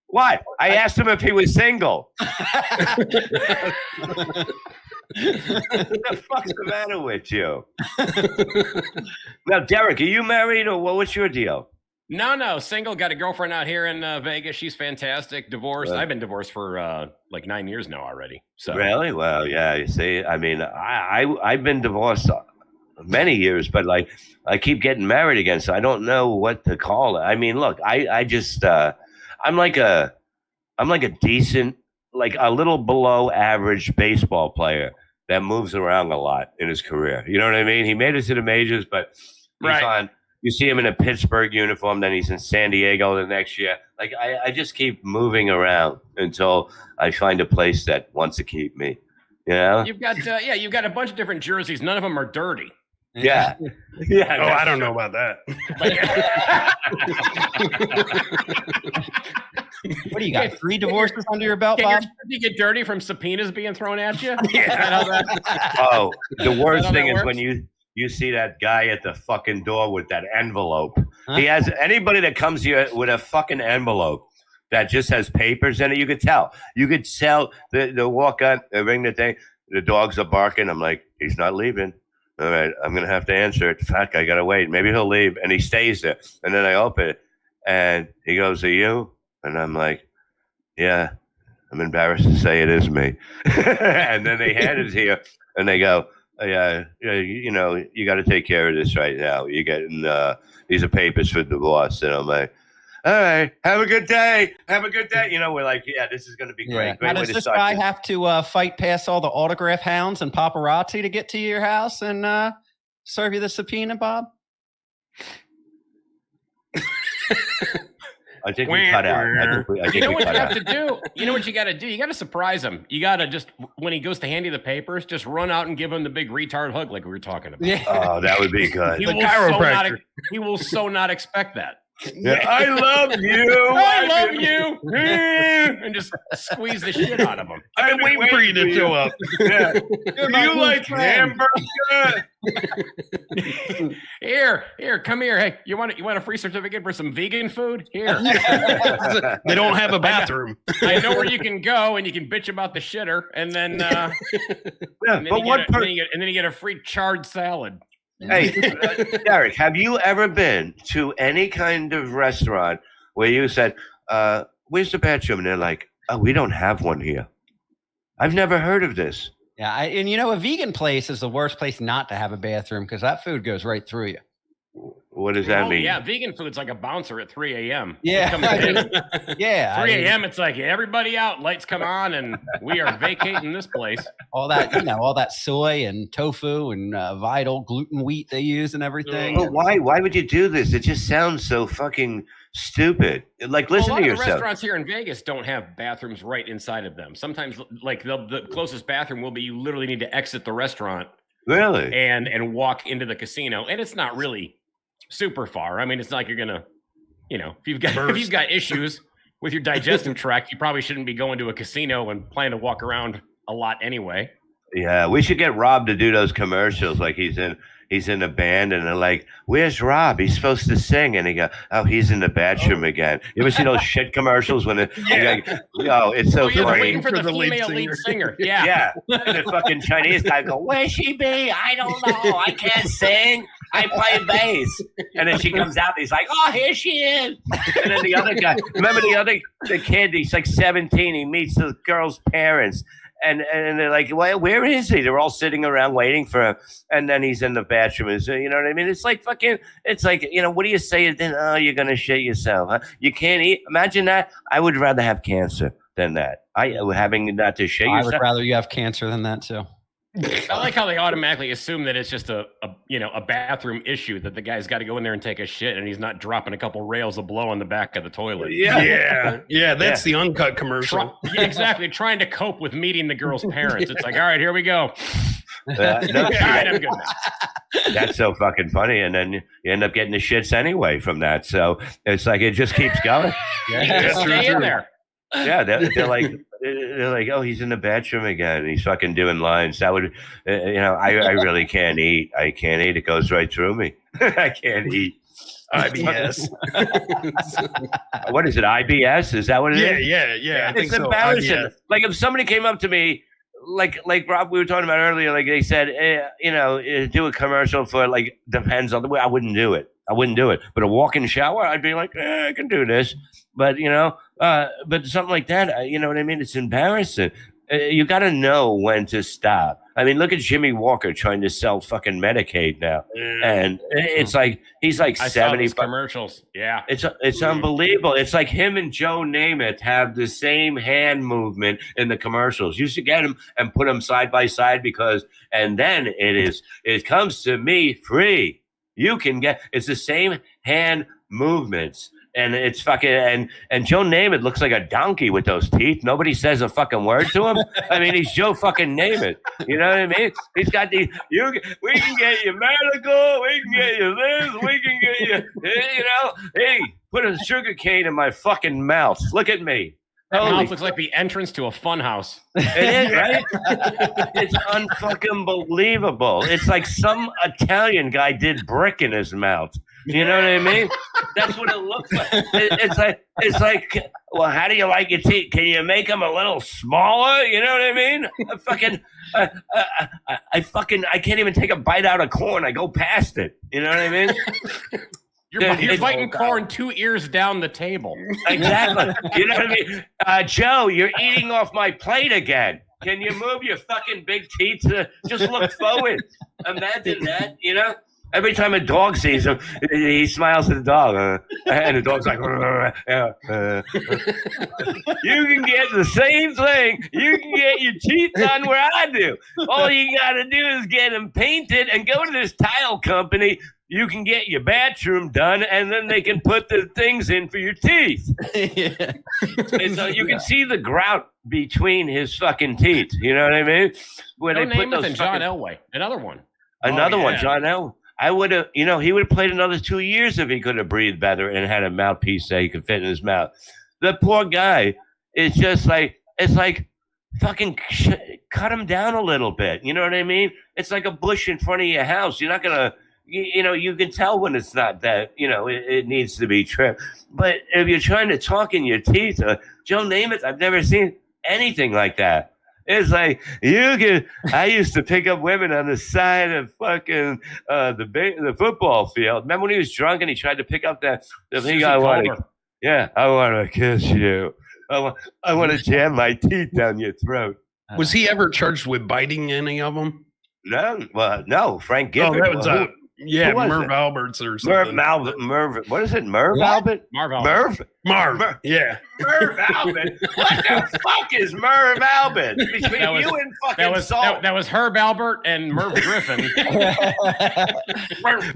Why? I asked him if he was single. What the fuck's the matter with you? Now, Derek, are you married or what's your deal? No, single. Got a girlfriend out here in Vegas. She's fantastic. Divorced. I've been divorced for like 9 years now already. So really? Well, yeah. You see, I mean, I've been divorced many years, but like I keep getting married again, so I don't know what to call it. I mean, look, I just I'm like a decent, like a little below average baseball player that moves around a lot in his career. You know what I mean? He made it to the majors, but he's on. You see him in a Pittsburgh uniform, then he's in San Diego the next year. Like I just keep moving around until I find a place that wants to keep me. You've got you've got a bunch of different jerseys. None of them are dirty. Yeah. Yeah. Oh, I don't know about that. What do you got? 3 divorces under your belt, Bob? Did you get dirty from subpoenas being thrown at you? Oh, the worst thing is when you see that guy at the fucking door with that envelope. Huh? He has anybody that comes here with a fucking envelope that just has papers in it. You could tell. You could tell the walk on, they ring the thing. The dogs are barking. I'm like, he's not leaving. All right, I'm going to have to answer it. Fuck, I got to wait. Maybe he'll leave. And he stays there. And then I open it. And he goes, are you? And I'm like, yeah. I'm embarrassed to say it is me. And then they hand it here. And they go, yeah, you got to take care of this right now. You're getting these are papers for divorce. And I'm like, all right, have a good day. Have a good day. We're like, yeah, this is going to be great. Now, does this guy have to fight past all the autograph hounds and paparazzi to get to your house and serve you the subpoena, Bob? I think we cut out. You know what you have to do? You know what you got to do? You got to surprise him. You got to just, when he goes to hand you the papers, just run out and give him the big retard hug like we were talking about. Yeah. Oh, that would be good. He will so not expect that. Yeah. I love you. I love you. And just squeeze the shit out of him. I've been waiting for you to show up. Yeah. Do you like hamburger? Here, come here. Hey, you want a free certificate for some vegan food? Here. They don't have a bathroom. I know where you can go, and you can bitch about the shitter, and then and then you get a free charred salad. Hey, Derek, have you ever been to any kind of restaurant where you said, where's the bathroom? And they're like, oh, we don't have one here. I've never heard of this. Yeah, and a vegan place is the worst place not to have a bathroom because that food goes right through you. What does that mean? Yeah, vegan food's like a bouncer at 3 a.m. Yeah. Yeah. 3 a.m. It's like everybody out, lights come on, and we are vacating this place. All that, all that soy and tofu and Vital gluten wheat they use and everything. But why? Why would you do this? It just sounds so fucking stupid. Like, listen a lot to of the yourself. restaurants here in Vegas don't have bathrooms right inside of them. Sometimes, like the closest bathroom will be you literally need to exit the restaurant, Really? and walk into the casino, and it's not really super far. I mean, it's not like you're gonna, if you've got issues with your digestive tract, you probably shouldn't be going to a casino and plan to walk around a lot anyway. Yeah, we should get Rob to do those commercials. Like he's in a band, and they're like, "Where's Rob? He's supposed to sing." And he go, "Oh, he's in the bathroom again." You ever see those shit commercials when it's so you're funny. waiting for the female lead singer. Yeah. And the fucking Chinese guy go, "Where's she be? I don't know. I can't sing. I play bass." And then she comes out, and he's like, "Oh, here she is." And then the other guy, remember the kid? He's like 17. He meets the girl's parents. And they're like, well, where is he? They're all sitting around waiting for him. And then he's in the bathroom. You know what I mean? It's like what do you say? Then, oh, you're going to shit yourself. Huh? You can't eat. Imagine that. I would rather have cancer than that. Having not to shit yourself. I would rather you have cancer than that too. I like how they automatically assume that it's just a bathroom issue, that the guy's got to go in there and take a shit and he's not dropping a couple rails of blow on the back of the toilet. Yeah. That's the uncut commercial. Exactly. Trying to cope with meeting the girl's parents. It's like, all right, here we go. No, all right, I'm good now. That's so fucking funny. And then you end up getting the shits anyway from that. So it's like, it just keeps going. Stay in there. Yeah, they're like, oh, he's in the bathroom again. He's fucking doing lines. That would, I really can't eat. I can't eat. It goes right through me. I can't eat. IBS. What is it? IBS? Is that what it is? Yeah. I think It's so. embarrassing. IBS. Like if somebody came up to me, like Rob, we were talking about earlier, like they said, do a commercial for like depends on the way. I wouldn't do it. But a walk-in shower, I'd be like, I can do this. But but something like that, you know what I mean? It's embarrassing. You got to know when to stop. I mean, look at Jimmy Walker trying to sell fucking Medicaid now, and it's like he's like 70 commercials. Yeah, it's unbelievable. It's like him and Joe Namath have the same hand movement in the commercials. You should get them and put them side by side and then it comes to me free. You can get it's the same hand movements. And it's fucking and Joe Namath looks like a donkey with those teeth. Nobody says a fucking word to him. I mean, he's Joe fucking Namath. You know what I mean? He's got we can get you medical, we can get you this, we can get you, hey, put a sugar cane in my fucking mouth. Look at me. That mouth looks like the entrance to a fun house. It is, right? It's unfucking believable. It's like some Italian guy did brick in his mouth. You know what I mean? That's what it looks like. It's like, well, how do you like your teeth? Can you make them a little smaller? You know what I mean? I can't even take a bite out of corn. I go past it. You know what I mean? You're biting corn 2 ears down the table. Exactly. You know what I mean? Joe, you're eating off my plate again. Can you move your fucking big teeth to just look forward? Imagine that, Every time a dog sees him, he smiles at the dog. And the dog's like, you can get the same thing. You can get your teeth done where I do. All you got to do is get them painted and go to this tile company. You can get your bathroom done, and then they can put the things in for your teeth. And so you can see the grout between his fucking teeth. You know what I mean? Where they put those John Elway. Another one, John Elway. I would have, he would have played another 2 years if he could have breathed better and had a mouthpiece that he could fit in his mouth. The poor guy is just like, it's like fucking cut him down a little bit. You know what I mean? It's like a bush in front of your house. You're not going to, you can tell when it's not that, it needs to be trimmed. But if you're trying to talk in your teeth, Joe Namath, I've never seen anything like that. It's like I used to pick up women on the side of fucking the football field. Remember when he was drunk and he tried to pick up the thing? I want to kiss you. I want to jam my teeth down your throat. Was he ever charged with biting any of them? No, well, no. Frank Gifford. Oh, that was Yeah, Who was Merv it? Alberts or something. Merv. What is it? Merv What? Albert? Marv Albert. Marv. Yeah. Merv Albert. What the fuck is Merv Albert? Between That was- you and fucking Saul. That was Herb Albert and Merv Griffin.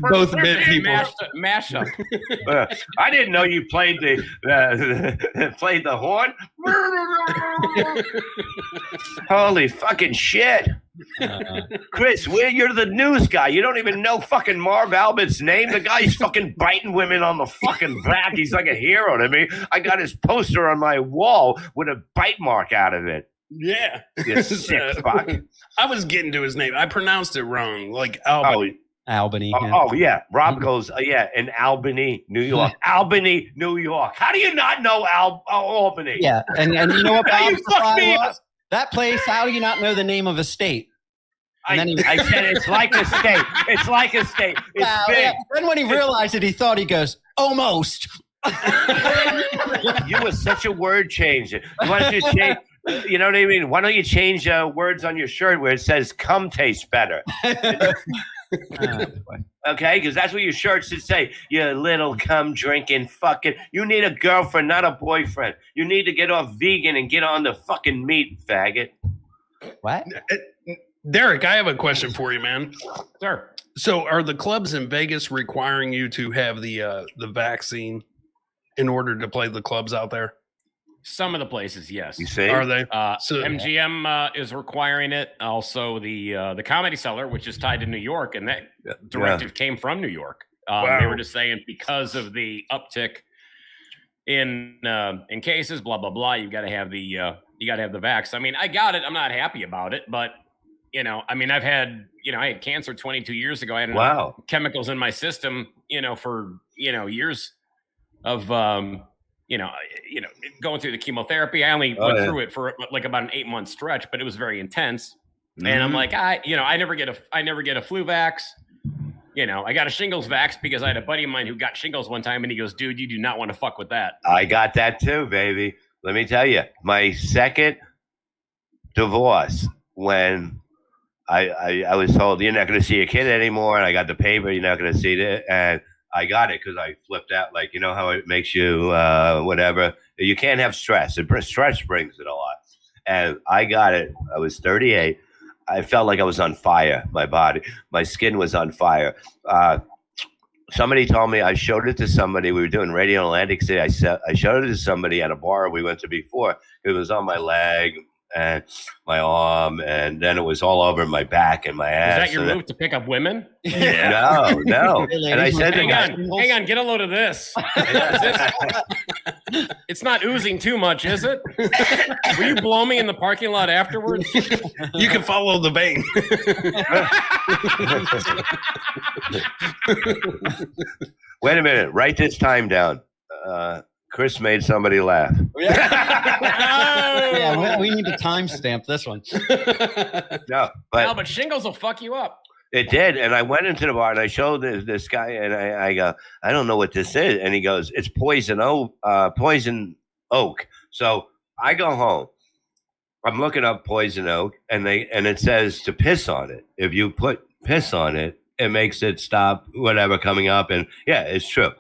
Both bit people. Mashup. I didn't know you played played the horn. Holy fucking shit. Chris, you're the news guy. You don't even know fucking Marv Albert's name. The guy's fucking biting women on the fucking back. He's like a hero to me. I got his poster on my wall with a bite mark out of it. Yeah. You sick fuck. I was getting to his name. I pronounced it wrong. Like Albert. Albany. Yeah. Rob goes, in Albany, New York. Albany, New York. How do you not know Albany? Yeah, and you know what How you Bob's fuck reply me was? That place, how do you not know the name of a state? And then I said it's like a state. It's like a state. It's Wow, big. yeah. Then when he realized it, he thought, he goes, almost. You were such a word changer. Why don't you change? You know what I mean? Why don't you change words on your shirt where it says "cum tastes better"? Okay, because that's what your shirt should say. You little cum drinking fucking. You need a girlfriend, not a boyfriend. You need to get off vegan and get on the fucking meat, faggot. What? Derek, I have a question for you, man. Sure. So, are the clubs in Vegas requiring you to have the vaccine in order to play the clubs out there? Some of the places, yes. You see? Are they? So MGM is requiring it. Also, the Comedy Cellar, which is tied to New York, and that directive came from New York. They were just saying because of the uptick in cases, blah blah blah. You got to have the vax. I mean, I got it. I'm not happy about it, but I mean, I had cancer 22 years ago. I had enough chemicals in my system, for years of going through the chemotherapy. I only went through it for like about an 8-month stretch, but it was very intense. Mm-hmm. And I'm like, I never get a flu vax. I got a shingles vax because I had a buddy of mine who got shingles one time, and he goes, dude, you do not want to fuck with that. I got that too, baby. Let me tell you, my second divorce, when I was told you're not going to see a kid anymore, and I got the paper, you're not going to see it, and I got it because I flipped out. Like, you know how it makes you whatever. You can't have stress. Stress brings it a lot. And I got it. I was 38. I felt like I was on fire. My body, my skin was on fire. Somebody told me, I showed it to somebody. We were doing Radio in Atlantic City. I showed it to somebody at a bar we went to before. It was on my leg and my arm, and then it was all over my back and my ass. Is that your move to pick up women? Yeah. No. And I said, hang on, get a load of this. It's not oozing too much, is it? Will you blow me in the parking lot afterwards? You can follow the vein. Wait a minute. Write this time down. Chris made somebody laugh. Yeah, we need to timestamp this one. No, but shingles will fuck you up. It did, and I went into the bar and I showed this guy, and I go, I don't know what this is, and he goes, it's poison oak. So I go home. I'm looking up poison oak, and it says to piss on it. If you put piss on it, it makes it stop whatever coming up, and yeah, it's true.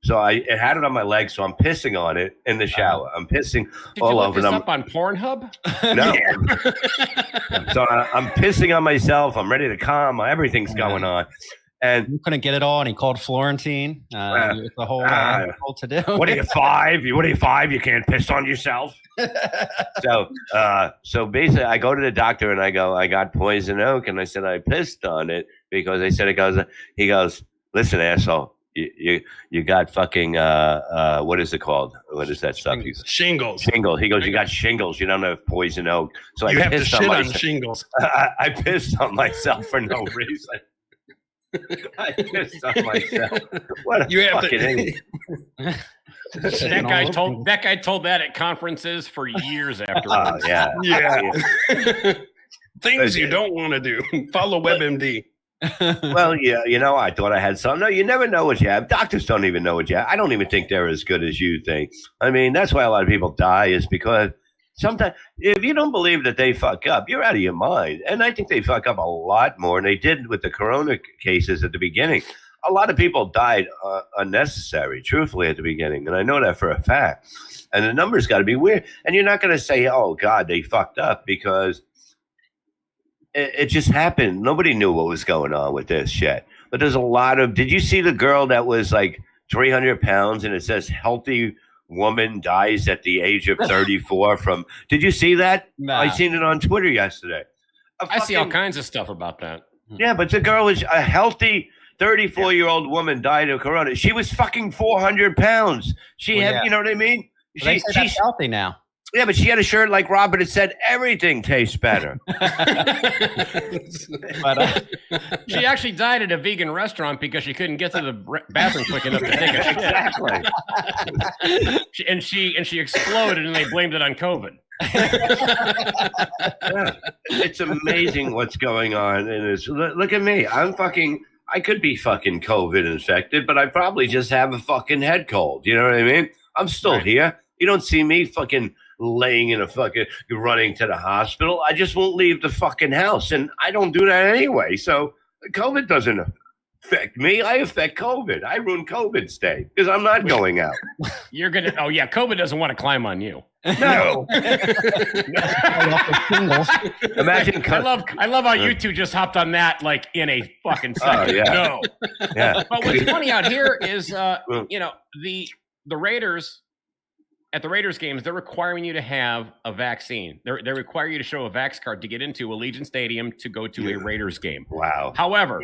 So it had it on my leg, so I'm pissing on it in the shower. I'm pissing all over them. Up on Pornhub? No. So I'm pissing on myself. I'm ready to come. Everything's going on. And you couldn't get it all, and he called Florentine. It's a whole to do. What are you, 5? What are you, 5? You can't piss on yourself? So basically, I go to the doctor and I go, I got poison oak, and I said I pissed on it because they said it goes. He goes, listen, asshole. You got fucking what is it called? What is that stuff? Shingles. Shingles. He goes, you got shingles. You don't have poison oak. So you I have to pissed shit on on shingles. I pissed on myself for no reason. I pissed on myself. What a fucking idiot. That guy told that at conferences for years afterwards. Yeah. Things you don't want to do. Follow WebMD. Well, yeah, I thought I had some. No, you never know what you have. Doctors don't even know what you have. I don't even think they're as good as you think. I mean, that's why a lot of people die, is because sometimes if you don't believe that they fuck up, you're out of your mind. And I think they fuck up a lot more than they did with the corona cases at the beginning. A lot of people died unnecessary, truthfully, at the beginning. And I know that for a fact. And the numbers got to be weird. And you're not going to say, oh, God, they fucked up, because it just happened. Nobody knew what was going on with this shit. But there's a lot of – did you see the girl that was like 300 pounds and it says healthy woman dies at the age of 34 from – did you see that? Nah. I seen it on Twitter yesterday. I see all kinds of stuff about that. Yeah, but the girl is a healthy – 34-year-old woman died of corona. She was fucking 400 pounds. She had, you know what I mean? Well, she's healthy now. Yeah, but she had a shirt like Robert that said everything tastes better. But, she actually died at a vegan restaurant because she couldn't get to the bathroom quick enough to take a shit. Exactly. and she exploded, and they blamed it on COVID. Yeah. It's amazing what's going on in this. Look at me. I could be fucking COVID infected, but I probably just have a fucking head cold. You know what I mean? I'm still here. You don't see me fucking laying in a fucking running to the hospital. I just won't leave the fucking house, and I don't do that anyway. So COVID doesn't affect me. I affect COVID. I ruin COVID's day because I'm not going out. You're gonna. Oh yeah, COVID doesn't want to climb on you. No. Imagine. I love how you two just hopped on that like in a fucking second. Oh, yeah. No. Yeah. But what's funny out here is, the Raiders. At the Raiders games, they're requiring you to have a vaccine. They require you to show a Vax card to get into Allegiant Stadium to go to a Raiders game. Wow. However,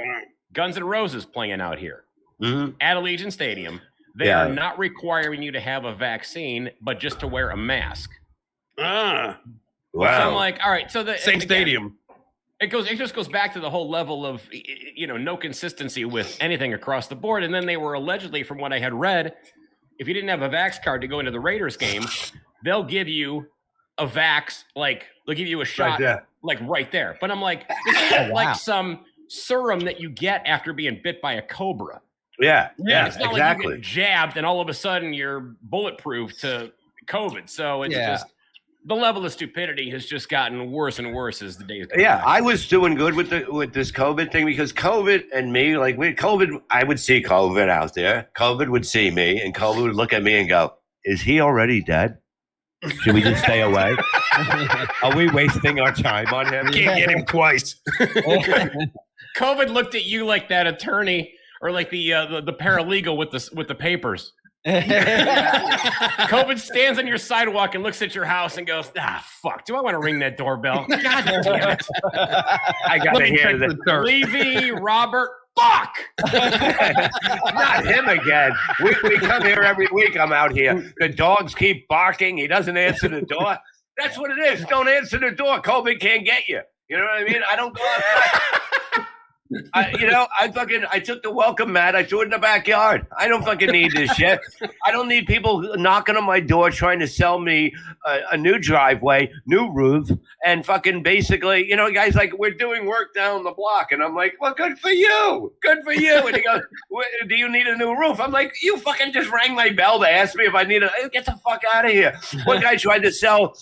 Guns N' Roses playing out here at Allegiant Stadium. They are not requiring you to have a vaccine, but just to wear a mask. Wow. So I'm like, all right. So Same stadium. It just goes back to the whole level of, no consistency with anything across the board. And then they were allegedly, from what I had read, if you didn't have a Vax card to go into the Raiders game, they'll give you a Vax, like they'll give you a shot, like right there. But I'm like, this is like some serum that you get after being bit by a cobra. Yeah, it's not like you get jabbed and all of a sudden you're bulletproof to COVID. So it's just the level of stupidity has just gotten worse and worse as the days go by. I was doing good with this COVID thing because COVID and me, like with COVID, I would see COVID out there. COVID would see me, and COVID would look at me and go, "Is he already dead? Should we just stay away? Are we wasting our time on him? Can't get him twice." COVID looked at you like that attorney or like the paralegal with the papers. COVID stands on your sidewalk and looks at your house and goes, fuck, do I want to ring that doorbell? God damn it. I got to hear that. Levy, Robert, fuck. Not him again. We come here every week. I'm out here. The dogs keep barking. He doesn't answer the door. That's what it is. Don't answer the door. COVID can't get you. You know what I mean? I don't go outside. I took the welcome mat. I threw it in the backyard. I don't fucking need this shit. I don't need people knocking on my door trying to sell me a new driveway, new roof, and fucking basically, guys like, we're doing work down the block. And I'm like, well, good for you. Good for you. And he goes, do you need a new roof? I'm like, you fucking just rang my bell to ask me if I need get the fuck out of here. One guy tried to sell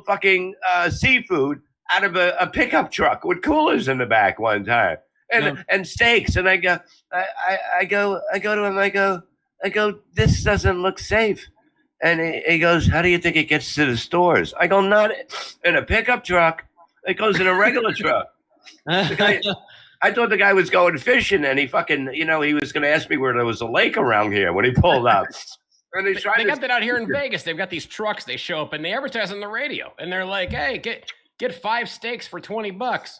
fucking seafood out of a pickup truck with coolers in the back one time. And steaks, and I go to him. I go. This doesn't look safe. And he goes, how do you think it gets to the stores? I go, not in a pickup truck. It goes in a regular truck. I thought the guy was going fishing, and he fucking, he was going to ask me where there was a lake around here when he pulled up. And they got that out here in Vegas. They've got these trucks. They show up and they advertise on the radio, and they're like, hey, get 5 steaks for $20.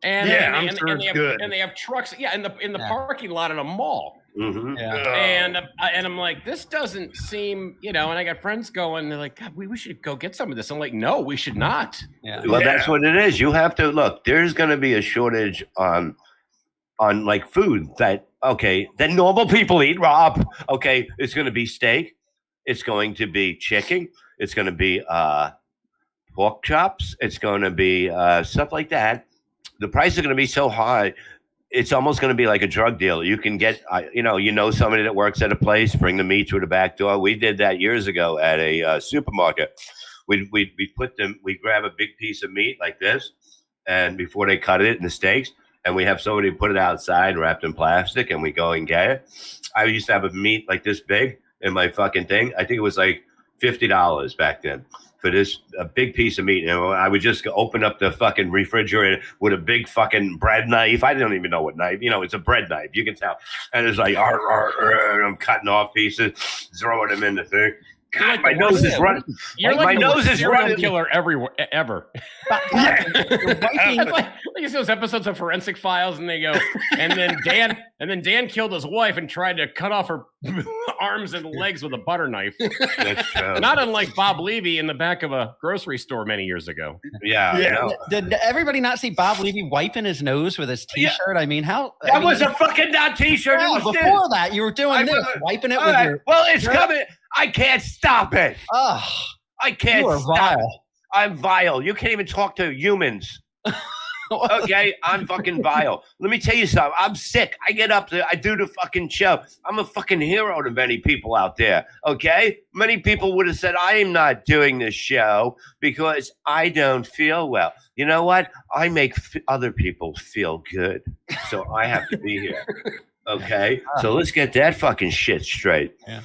And they have trucks, in the parking lot at a mall. Mm-hmm. And I'm like, this doesn't seem, and I got friends going, they're like, God, we should go get some of this. I'm like, no, we should not. Well, that's what it is. You have to look. There's going to be a shortage on like food that normal people eat. Rob, it's going to be steak. It's going to be chicken. It's going to be pork chops. It's going to be stuff like that. The price is going to be so high, it's almost going to be like a drug deal. You can get, somebody that works at a place, bring the meat through the back door. We did that years ago at a supermarket. we put them. We grab a big piece of meat like this, and before they cut it in the steaks, and we have somebody put it outside wrapped in plastic, and we go and get it. I used to have a meat like this big in my fucking thing. I think it was like $50 back then for this a big piece of meat. You know, I would just open up the fucking refrigerator with a big fucking bread knife. I don't even know what knife. You know, it's a bread knife. You can tell. And it's like, I'm cutting off pieces, throwing them in the thing. God, my nose is running. You're like my nose is running. Killer everywhere, ever. Like you see those episodes of Forensic Files, and they go, and then Dan killed his wife and tried to cut off her arms and legs with a butter knife. Not unlike Bob Levy in the back of a grocery store many years ago. Yeah. Did everybody not see Bob Levy wiping his nose with his T-shirt? I mean, that was a fucking not T-shirt. Yeah, before that, you were doing wiping it with your. Well, it's coming. I can't stop it. Oh, I can't you are stop vile. it. I'm vile. You can't even talk to humans. Okay, I'm fucking vile. Let me tell you something. I'm sick. I get up there. I do the fucking show. I'm a fucking hero to many people out there. Okay? Many people would have said, I am not doing this show because I don't feel well. You know what? I make other people feel good. So I have to be here. Okay, so let's get that fucking shit straight. Yeah.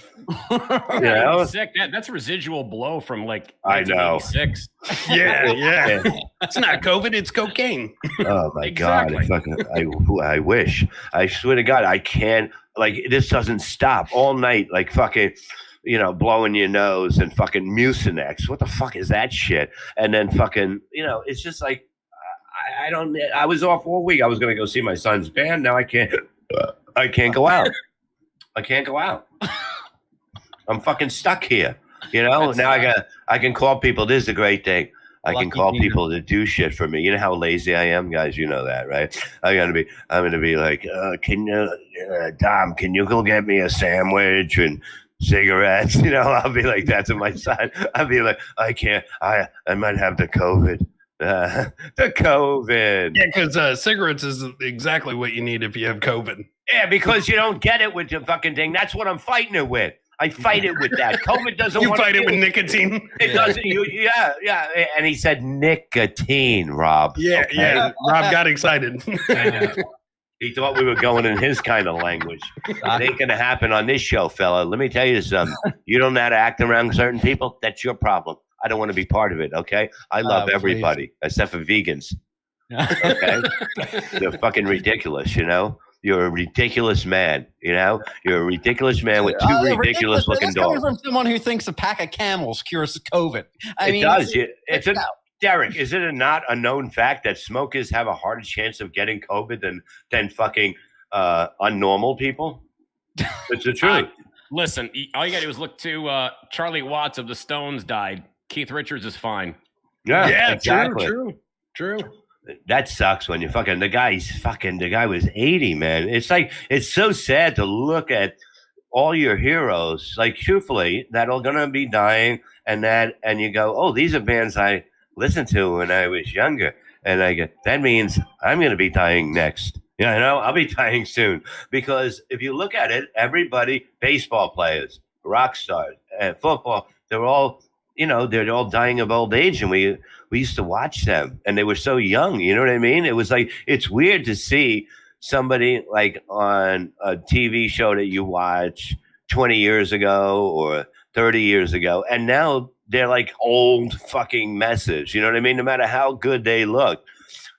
You know? Sick. That's a residual blow from like I know. 1986. Yeah. It's not COVID, it's cocaine. Oh my Exactly. God! I wish. I swear to God, I can't. Like this doesn't stop all night. Like fucking, you know, blowing your nose and fucking Mucinex. What the fuck is that shit? And then fucking, you know, it's just like I don't. I was off all week. I was gonna go see my son's band. Now I can't. I can't go out. I can't go out. I'm fucking stuck here. You know, now I can call people. This is a great thing. I can call people to do shit for me. You know how lazy I am, guys. You know that, right? I'm gonna be like, can you, Dom? Can you go get me a sandwich and cigarettes? You know, I'll be like that to my son. I'll be like, I can't. I might have the COVID. The COVID. Yeah, because cigarettes is exactly what you need if you have COVID. Yeah, because you don't get it with the fucking thing. That's what I'm fighting it with. I fight it with that. COVID doesn't. You want fight to it with nicotine. It doesn't. Yeah. And he said nicotine, Rob. Yeah, okay? yeah. Rob got excited. He thought we were going in his kind of language. It ain't gonna happen on this show, fella. Let me tell you something. You don't know how to act around certain people. That's your problem. I don't want to be part of it, okay? I love everybody, except for vegans, okay? They're fucking ridiculous, you know? You're a ridiculous man, you know? You're a ridiculous man with two ridiculous-looking dogs. Coming from someone who thinks a pack of camels cures COVID. It does. Derek, is it not a known fact that smokers have a harder chance of getting COVID than fucking unnormal people? It's the truth. Listen, all you got to do is look to Charlie Watts of the Stones died. Keith Richards is fine. Yeah, exactly. True. That sucks when you fucking the guy was 80, man. It's like it's so sad to look at all your heroes, like truthfully, that are gonna be dying, and you go, oh, these are bands I listened to when I was younger, and I go, that means I'm gonna be dying next. You know, I'll be dying soon, because if you look at it, everybody, baseball players, rock stars, football, they're all. You know, they're all dying of old age, and we used to watch them, and they were so young. You know what I mean? It was like it's weird to see somebody like on a TV show that you watch 20 years ago or 30 years ago, and now they're like old fucking messes. You know what I mean? No matter how good they look,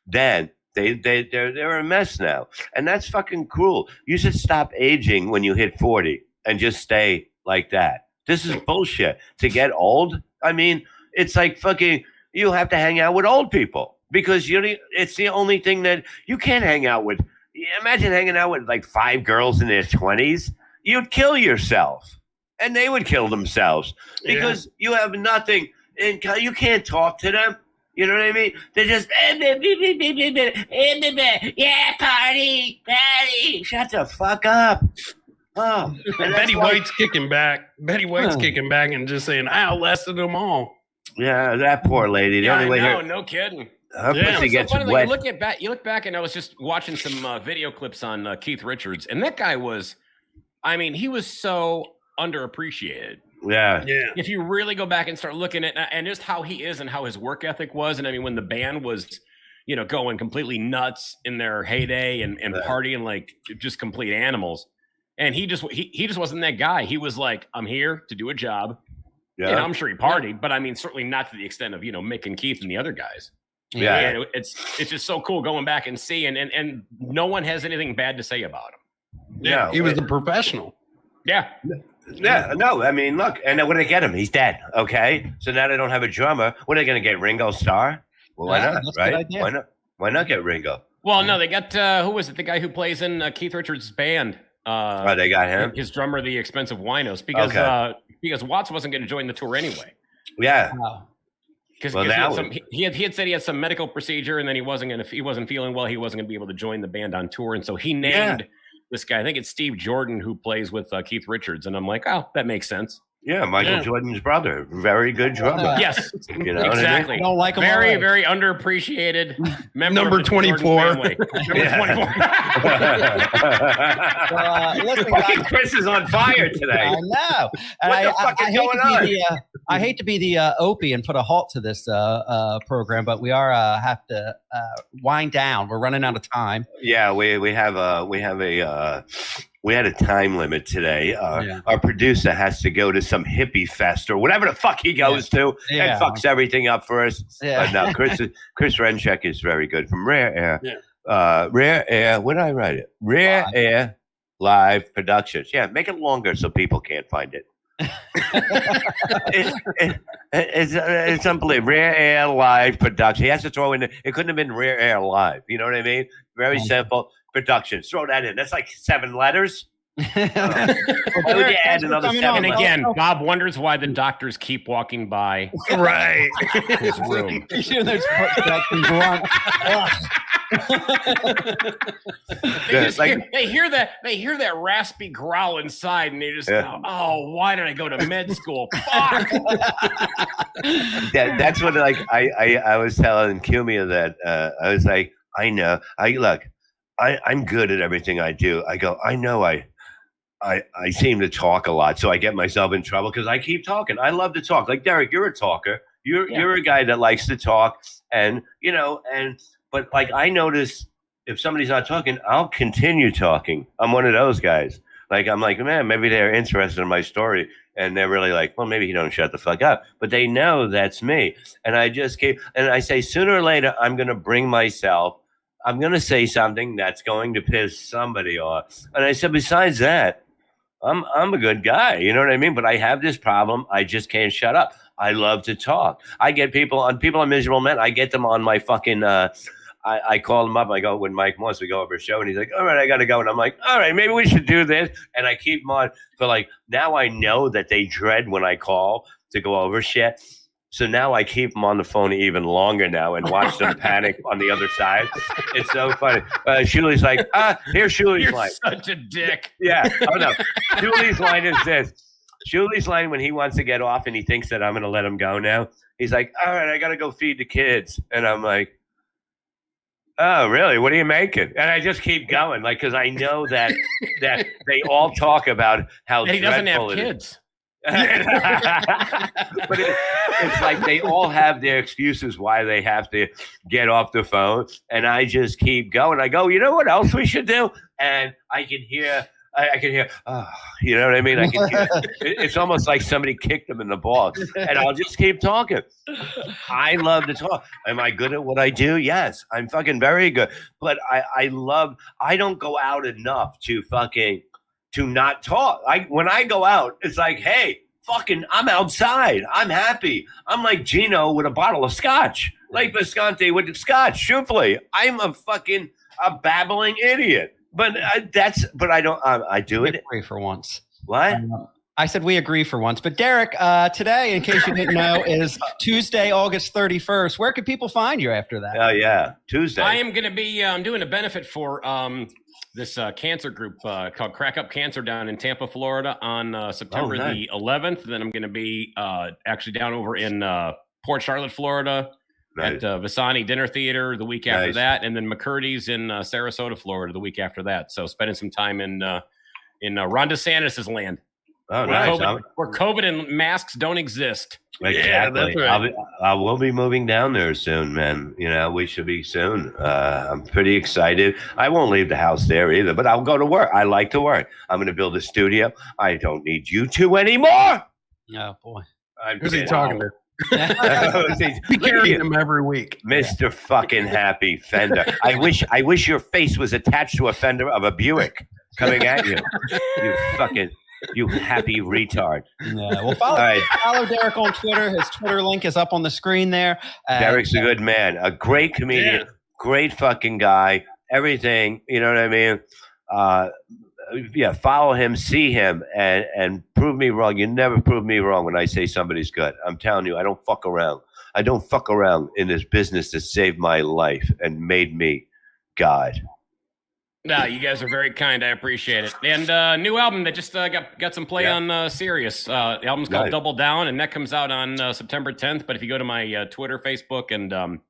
then they're a mess now, and that's fucking cruel. You should stop aging when you hit 40 and just stay like that. This is bullshit. To get old, I mean, it's like fucking, you have to hang out with old people because it's the only thing that you can't hang out with. Imagine hanging out with like 5 girls in their 20s. You'd kill yourself and they would kill themselves because you have nothing and you can't talk to them. You know what I mean? They're just, yeah, party. Shut the fuck up. Oh, Betty White's kicking back. Betty White's kicking back and just saying, I outlasted them all. Yeah, that poor lady. The only way no kidding. Her pussy gets wet. You look back, and I was just watching some video clips on Keith Richards, and that guy was, I mean, he was so underappreciated. Yeah. Yeah. If you really go back and start looking at and just how he is and how his work ethic was, and I mean, when the band was, going completely nuts in their heyday and partying like just complete animals, and he just wasn't that guy. He was like, I'm here to do a job. Yeah. I'm sure he partied, but I mean, certainly not to the extent of Mick and Keith and the other guys. Yeah. And it's just so cool going back and seeing, and no one has anything bad to say about him. Yeah, he was a professional. Yeah. Yeah, no, I mean, look, and then when they get him, he's dead. Okay, so now they don't have a drummer. What are they going to get? Ringo Starr? Well, why not? That's a Right? good idea. Why not? Why not get Ringo? Well, no, they got who was it? The guy who plays in Keith Richards' band. They got him. His drummer, the Expensive Winos, because Watts wasn't going to join the tour anyway. Yeah. Wow. Because Well, he had said he had some medical procedure, and then he wasn't feeling well. He wasn't going to be able to join the band on tour, and so he named this guy. I think it's Steve Jordan who plays with Keith Richards, and I'm like, oh, that makes sense. Yeah, Michael Jordan's brother, very good drummer. Yes, You know what I mean? exactly. I don't like him very, already. very underappreciated member Number of the Jordan 24. family. Number 24. Listen, Fucking guys, Chris is on fire today. I know. And What the fuck is hate going on? I hate to be the Opie and put a halt to this program, but we are have to wind down. We're running out of time. Yeah, we had a time limit today. Our producer has to go to some hippie fest or whatever the fuck he goes to and fucks everything up for us. Yeah. But no, Chris Rinchik is very good from Rare Air. Yeah. Rare Air. What did I write it? Rare Air Live Productions. Yeah, make it longer so people can't find it. It's unbelievable. Rare Air Live Production. He has to throw in. It couldn't have been Rare Air Live. You know what I mean? Very simple. Productions. Throw that in. That's like 7 letters. Why would you add another 7 And letters? again, Bob wonders why the doctors keep walking by Right. his room. You hear those footsteps and grunt. They hear that raspy growl inside, and they just go, "Oh, why did I go to med school? Fuck!" That's what I was telling Cumia that I was like, I know. I'm good at everything I do. I go, I know I seem to talk a lot, so I get myself in trouble because I keep talking. I love to talk. Like Derek, you're a talker. You're a guy that likes to talk, but like I notice if somebody's not talking, I'll continue talking. I'm one of those guys. Like I'm like, man, maybe they're interested in my story, and they're really like, well, maybe he don't shut the fuck up. But they know that's me, and I just keep. And I say sooner or later, I'm going to bring myself. I'm going to say something that's going to piss somebody off. And I said, besides that, I'm a good guy. You know what I mean? But I have this problem. I just can't shut up. I love to talk. I get people on Miserable Men. I get them on my fucking, I call them up. I go with Mike Moss. We go over a show and he's like, all right, I got to go. And I'm like, all right, maybe we should do this. And I keep them on for like, now I know that they dread when I call to go over shit. So now I keep them on the phone even longer now and watch them panic on the other side. It's so funny. Shuley's like, here's Shuley's You're line. such a dick. Yeah. Oh, no. Shuley's line is this. Shuley's line when he wants to get off and he thinks that I'm going to let him go now. He's like, all right, I got to go feed the kids. And I'm like, oh, really? What are you making? And I just keep going, like, because I know that they all talk about how And he doesn't have dreadful it is. kids. But it's like they all have their excuses why they have to get off the phone, and I just keep going. I go, you know what else we should do? And I can hear, oh, you know what I mean? I can hear. It's almost like somebody kicked them in the balls, and I'll just keep talking. I love to talk. Am I good at what I do? Yes, I'm fucking very good. But I don't go out enough to not talk. When I go out, it's like, hey, fucking, I'm outside. I'm happy. I'm like Gino with a bottle of scotch. Like Visconti with the scotch. Truthfully, I'm a babbling idiot. But I do it. We agree for once. What? I said we agree for once. But Derek, today, in case you didn't know, is Tuesday, August 31st. Where can people find you after that? Oh, yeah. Tuesday. I am going to be doing a benefit for this cancer group called Crack Up Cancer down in Tampa, Florida on September the 11th. Then I'm going to be actually down over in Port Charlotte, Florida at Visani Dinner Theater the week after that. And then McCurdy's in Sarasota, Florida the week after that. So spending some time in Ron DeSantis' land. Oh, Right. nice. Where COVID and masks don't exist. Exactly. Yeah, that's right. I will be moving down there soon, man. You know, we should be soon. I'm pretty excited. I won't leave the house there either, but I'll go to work. I like to work. I'm going to build a studio. I don't need you two anymore. Oh boy. Who's he talking to? to? Be carrying him every week. Mr. fucking Happy Fender. I wish your face was attached to a fender of a Buick coming at you. You happy retard. Yeah, well, follow Derek on Twitter. His Twitter link is up on the screen there. Derek's a good man, a great comedian, great fucking guy. Everything, you know what I mean? Follow him, see him, and prove me wrong. You never prove me wrong when I say somebody's good. I'm telling you, I don't fuck around. I don't fuck around in this business that saved my life and made me God. No, you guys are very kind. I appreciate it. And new album that just got some play on Sirius. The album's called Double Down, and that comes out on September 10th. But if you go to my Twitter, Facebook, and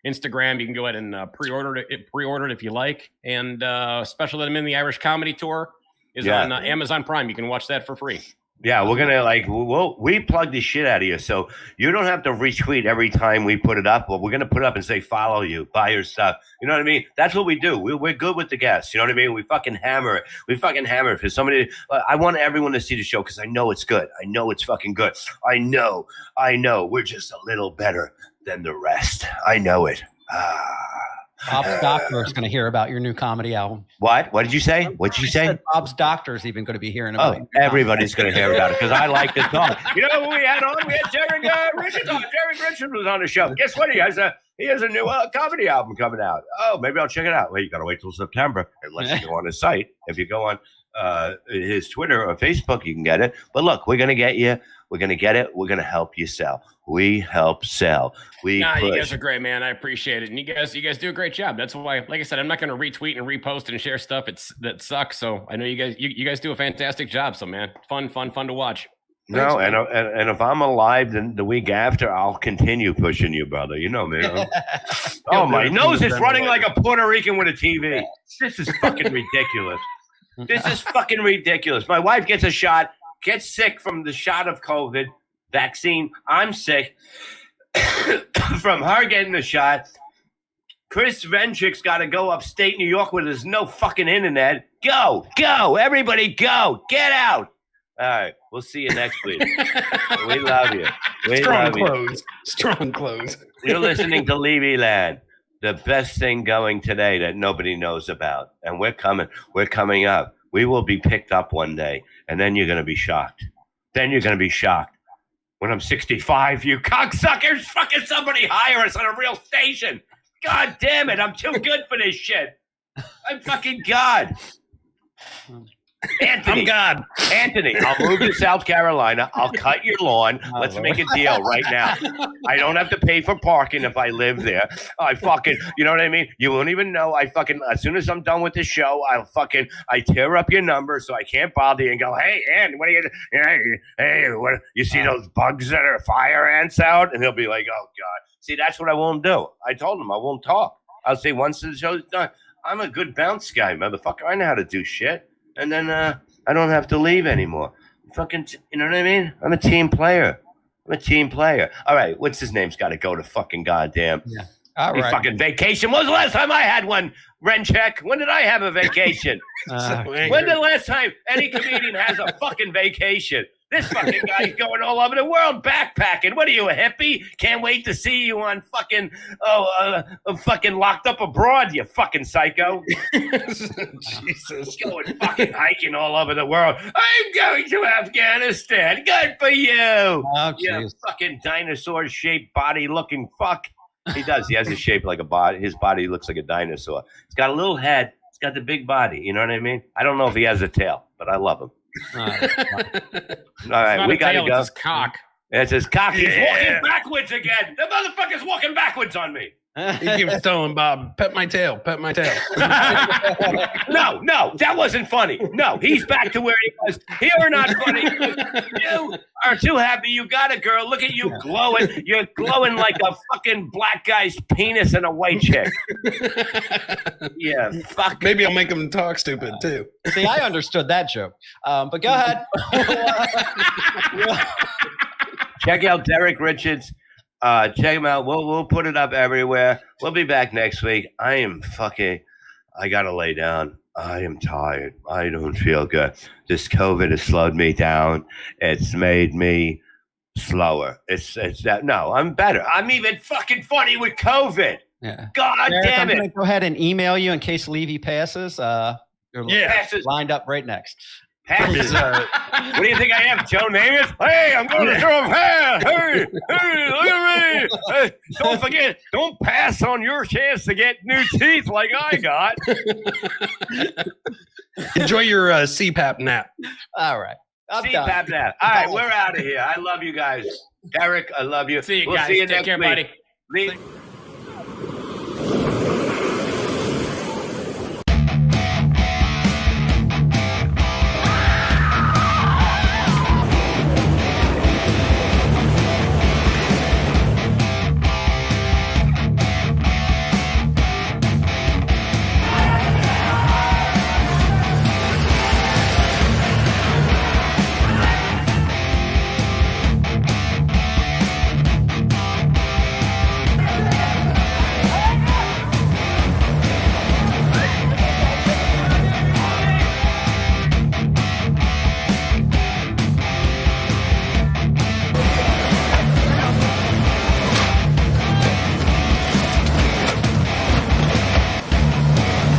Instagram, you can go ahead and pre-order it if you like. And special that I'm in the Irish Comedy Tour is on Amazon Prime. You can watch that for free. Yeah, we're gonna we plug the shit out of you, so you don't have to retweet every time we put it up. Well, we're gonna put it up and say follow you, buy your stuff. You know what I mean? That's what we do. We're good with the guests. You know what I mean? We fucking hammer it. We fucking hammer it for somebody. I want everyone to see the show because I know it's good. I know it's fucking good. I know. We're just a little better than the rest. I know it. Bob's doctor is going to hear about your new comedy album. What? What did you say? What did you say? Bob's doctor is even going to be hearing about it. Everybody's going to hear about it because I like to talk. You know who we had on? We had Jerry Rinchik on. Jerry Rinchik was on the show. Guess what? He has a new comedy album coming out. Oh, maybe I'll check it out. Well, you got to wait till September unless you go on his site. If you go on his Twitter or Facebook, you can get it. But look, we're going to get you. We're going to get it. We're going to help you sell. We help sell. You guys are great, man. I appreciate it. And you guys do a great job. That's why, like I said, I'm not going to retweet and repost and share stuff that sucks. So I know you guys do a fantastic job. So man, fun to watch. No, and if I'm alive then the week after, I'll continue pushing you, brother. You know me. Oh, my nose is running like a Puerto Rican with a TV. This is fucking ridiculous. This is fucking ridiculous. My wife gets a shot, gets sick from the shot of COVID vaccine. I'm sick from her getting the shot. Chris Renchik's got to go upstate New York where there's no fucking internet. Go, everybody go, get out. All right, we'll see you next week. We love you. Strong clothes. You're listening to Levyland, the best thing going today that nobody knows about. And we're coming up. We will be picked up one day, and then you're going to be shocked. When I'm 65, you cocksuckers, fucking somebody hire us on a real station. God damn it, I'm too good for this shit. I'm fucking God. Anthony, I'm God. Anthony, I'll move to South Carolina. I'll cut your lawn. Let's make a deal right now. I don't have to pay for parking if I live there. You know what I mean? You won't even know. As soon as I'm done with the show, I tear up your number so I can't bother you and go, hey, Ann, what are you, what, you see those bugs that are fire ants out? And he'll be like, oh, God. See, that's what I won't do. I told him I won't talk. I'll say once the show's done, I'm a good bounce guy, motherfucker. I know how to do shit. And then I don't have to leave anymore. You know what I mean? I'm a team player. All right, what's his name's got to go to fucking goddamn. Yeah. All right. Fucking vacation. When was the last time I had one, Rinchik? When did I have a vacation? When the last time any comedian has a fucking vacation? This fucking guy's going all over the world backpacking. What are you, a hippie? Can't wait to see you on fucking fucking Locked Up Abroad, you fucking psycho. Jesus. Going fucking hiking all over the world. I'm going to Afghanistan. Good for you. Oh, you fucking dinosaur-shaped body-looking fuck. He does. He has a shape like a body. His body looks like a dinosaur. He's got a little head. He's got the big body. You know what I mean? I don't know if he has a tail, but I love him. All right, we got to go. It's his cock. It's his cock. He's walking backwards again. The motherfucker's walking backwards on me. He keeps telling Bob, pet my tail. No, that wasn't funny. No, he's back to where he was. Here or not funny. are too happy you got a girl. Look at you glowing. You're glowing like a fucking black guy's penis in a white chick. Yeah, fuck. Maybe I'll make him talk stupid too. See, I understood that joke. But go ahead. Check out Derek Richards. Check him out. We'll put it up everywhere. We'll be back next week. I gotta lay down. I am tired. I don't feel good. This COVID has slowed me down. It's made me slower. It's that. No, I'm better. I'm even fucking funny with COVID. Yeah. God Derek, damn I'm it. gonna go ahead and email you in case Levy passes. You're Passes. lined up right next. Passes. What do you think I am, Joe Namath? Hey, I'm going to throw a pass. Hey, look at me. Hey, don't forget, don't pass on your chance to get new teeth like I got. Enjoy your CPAP nap. All right. I'm done. CPAP nap. All right, we're out of here. I love you guys. Derek, I love you. See you we'll guys. See you Take next care, week. buddy. Leave.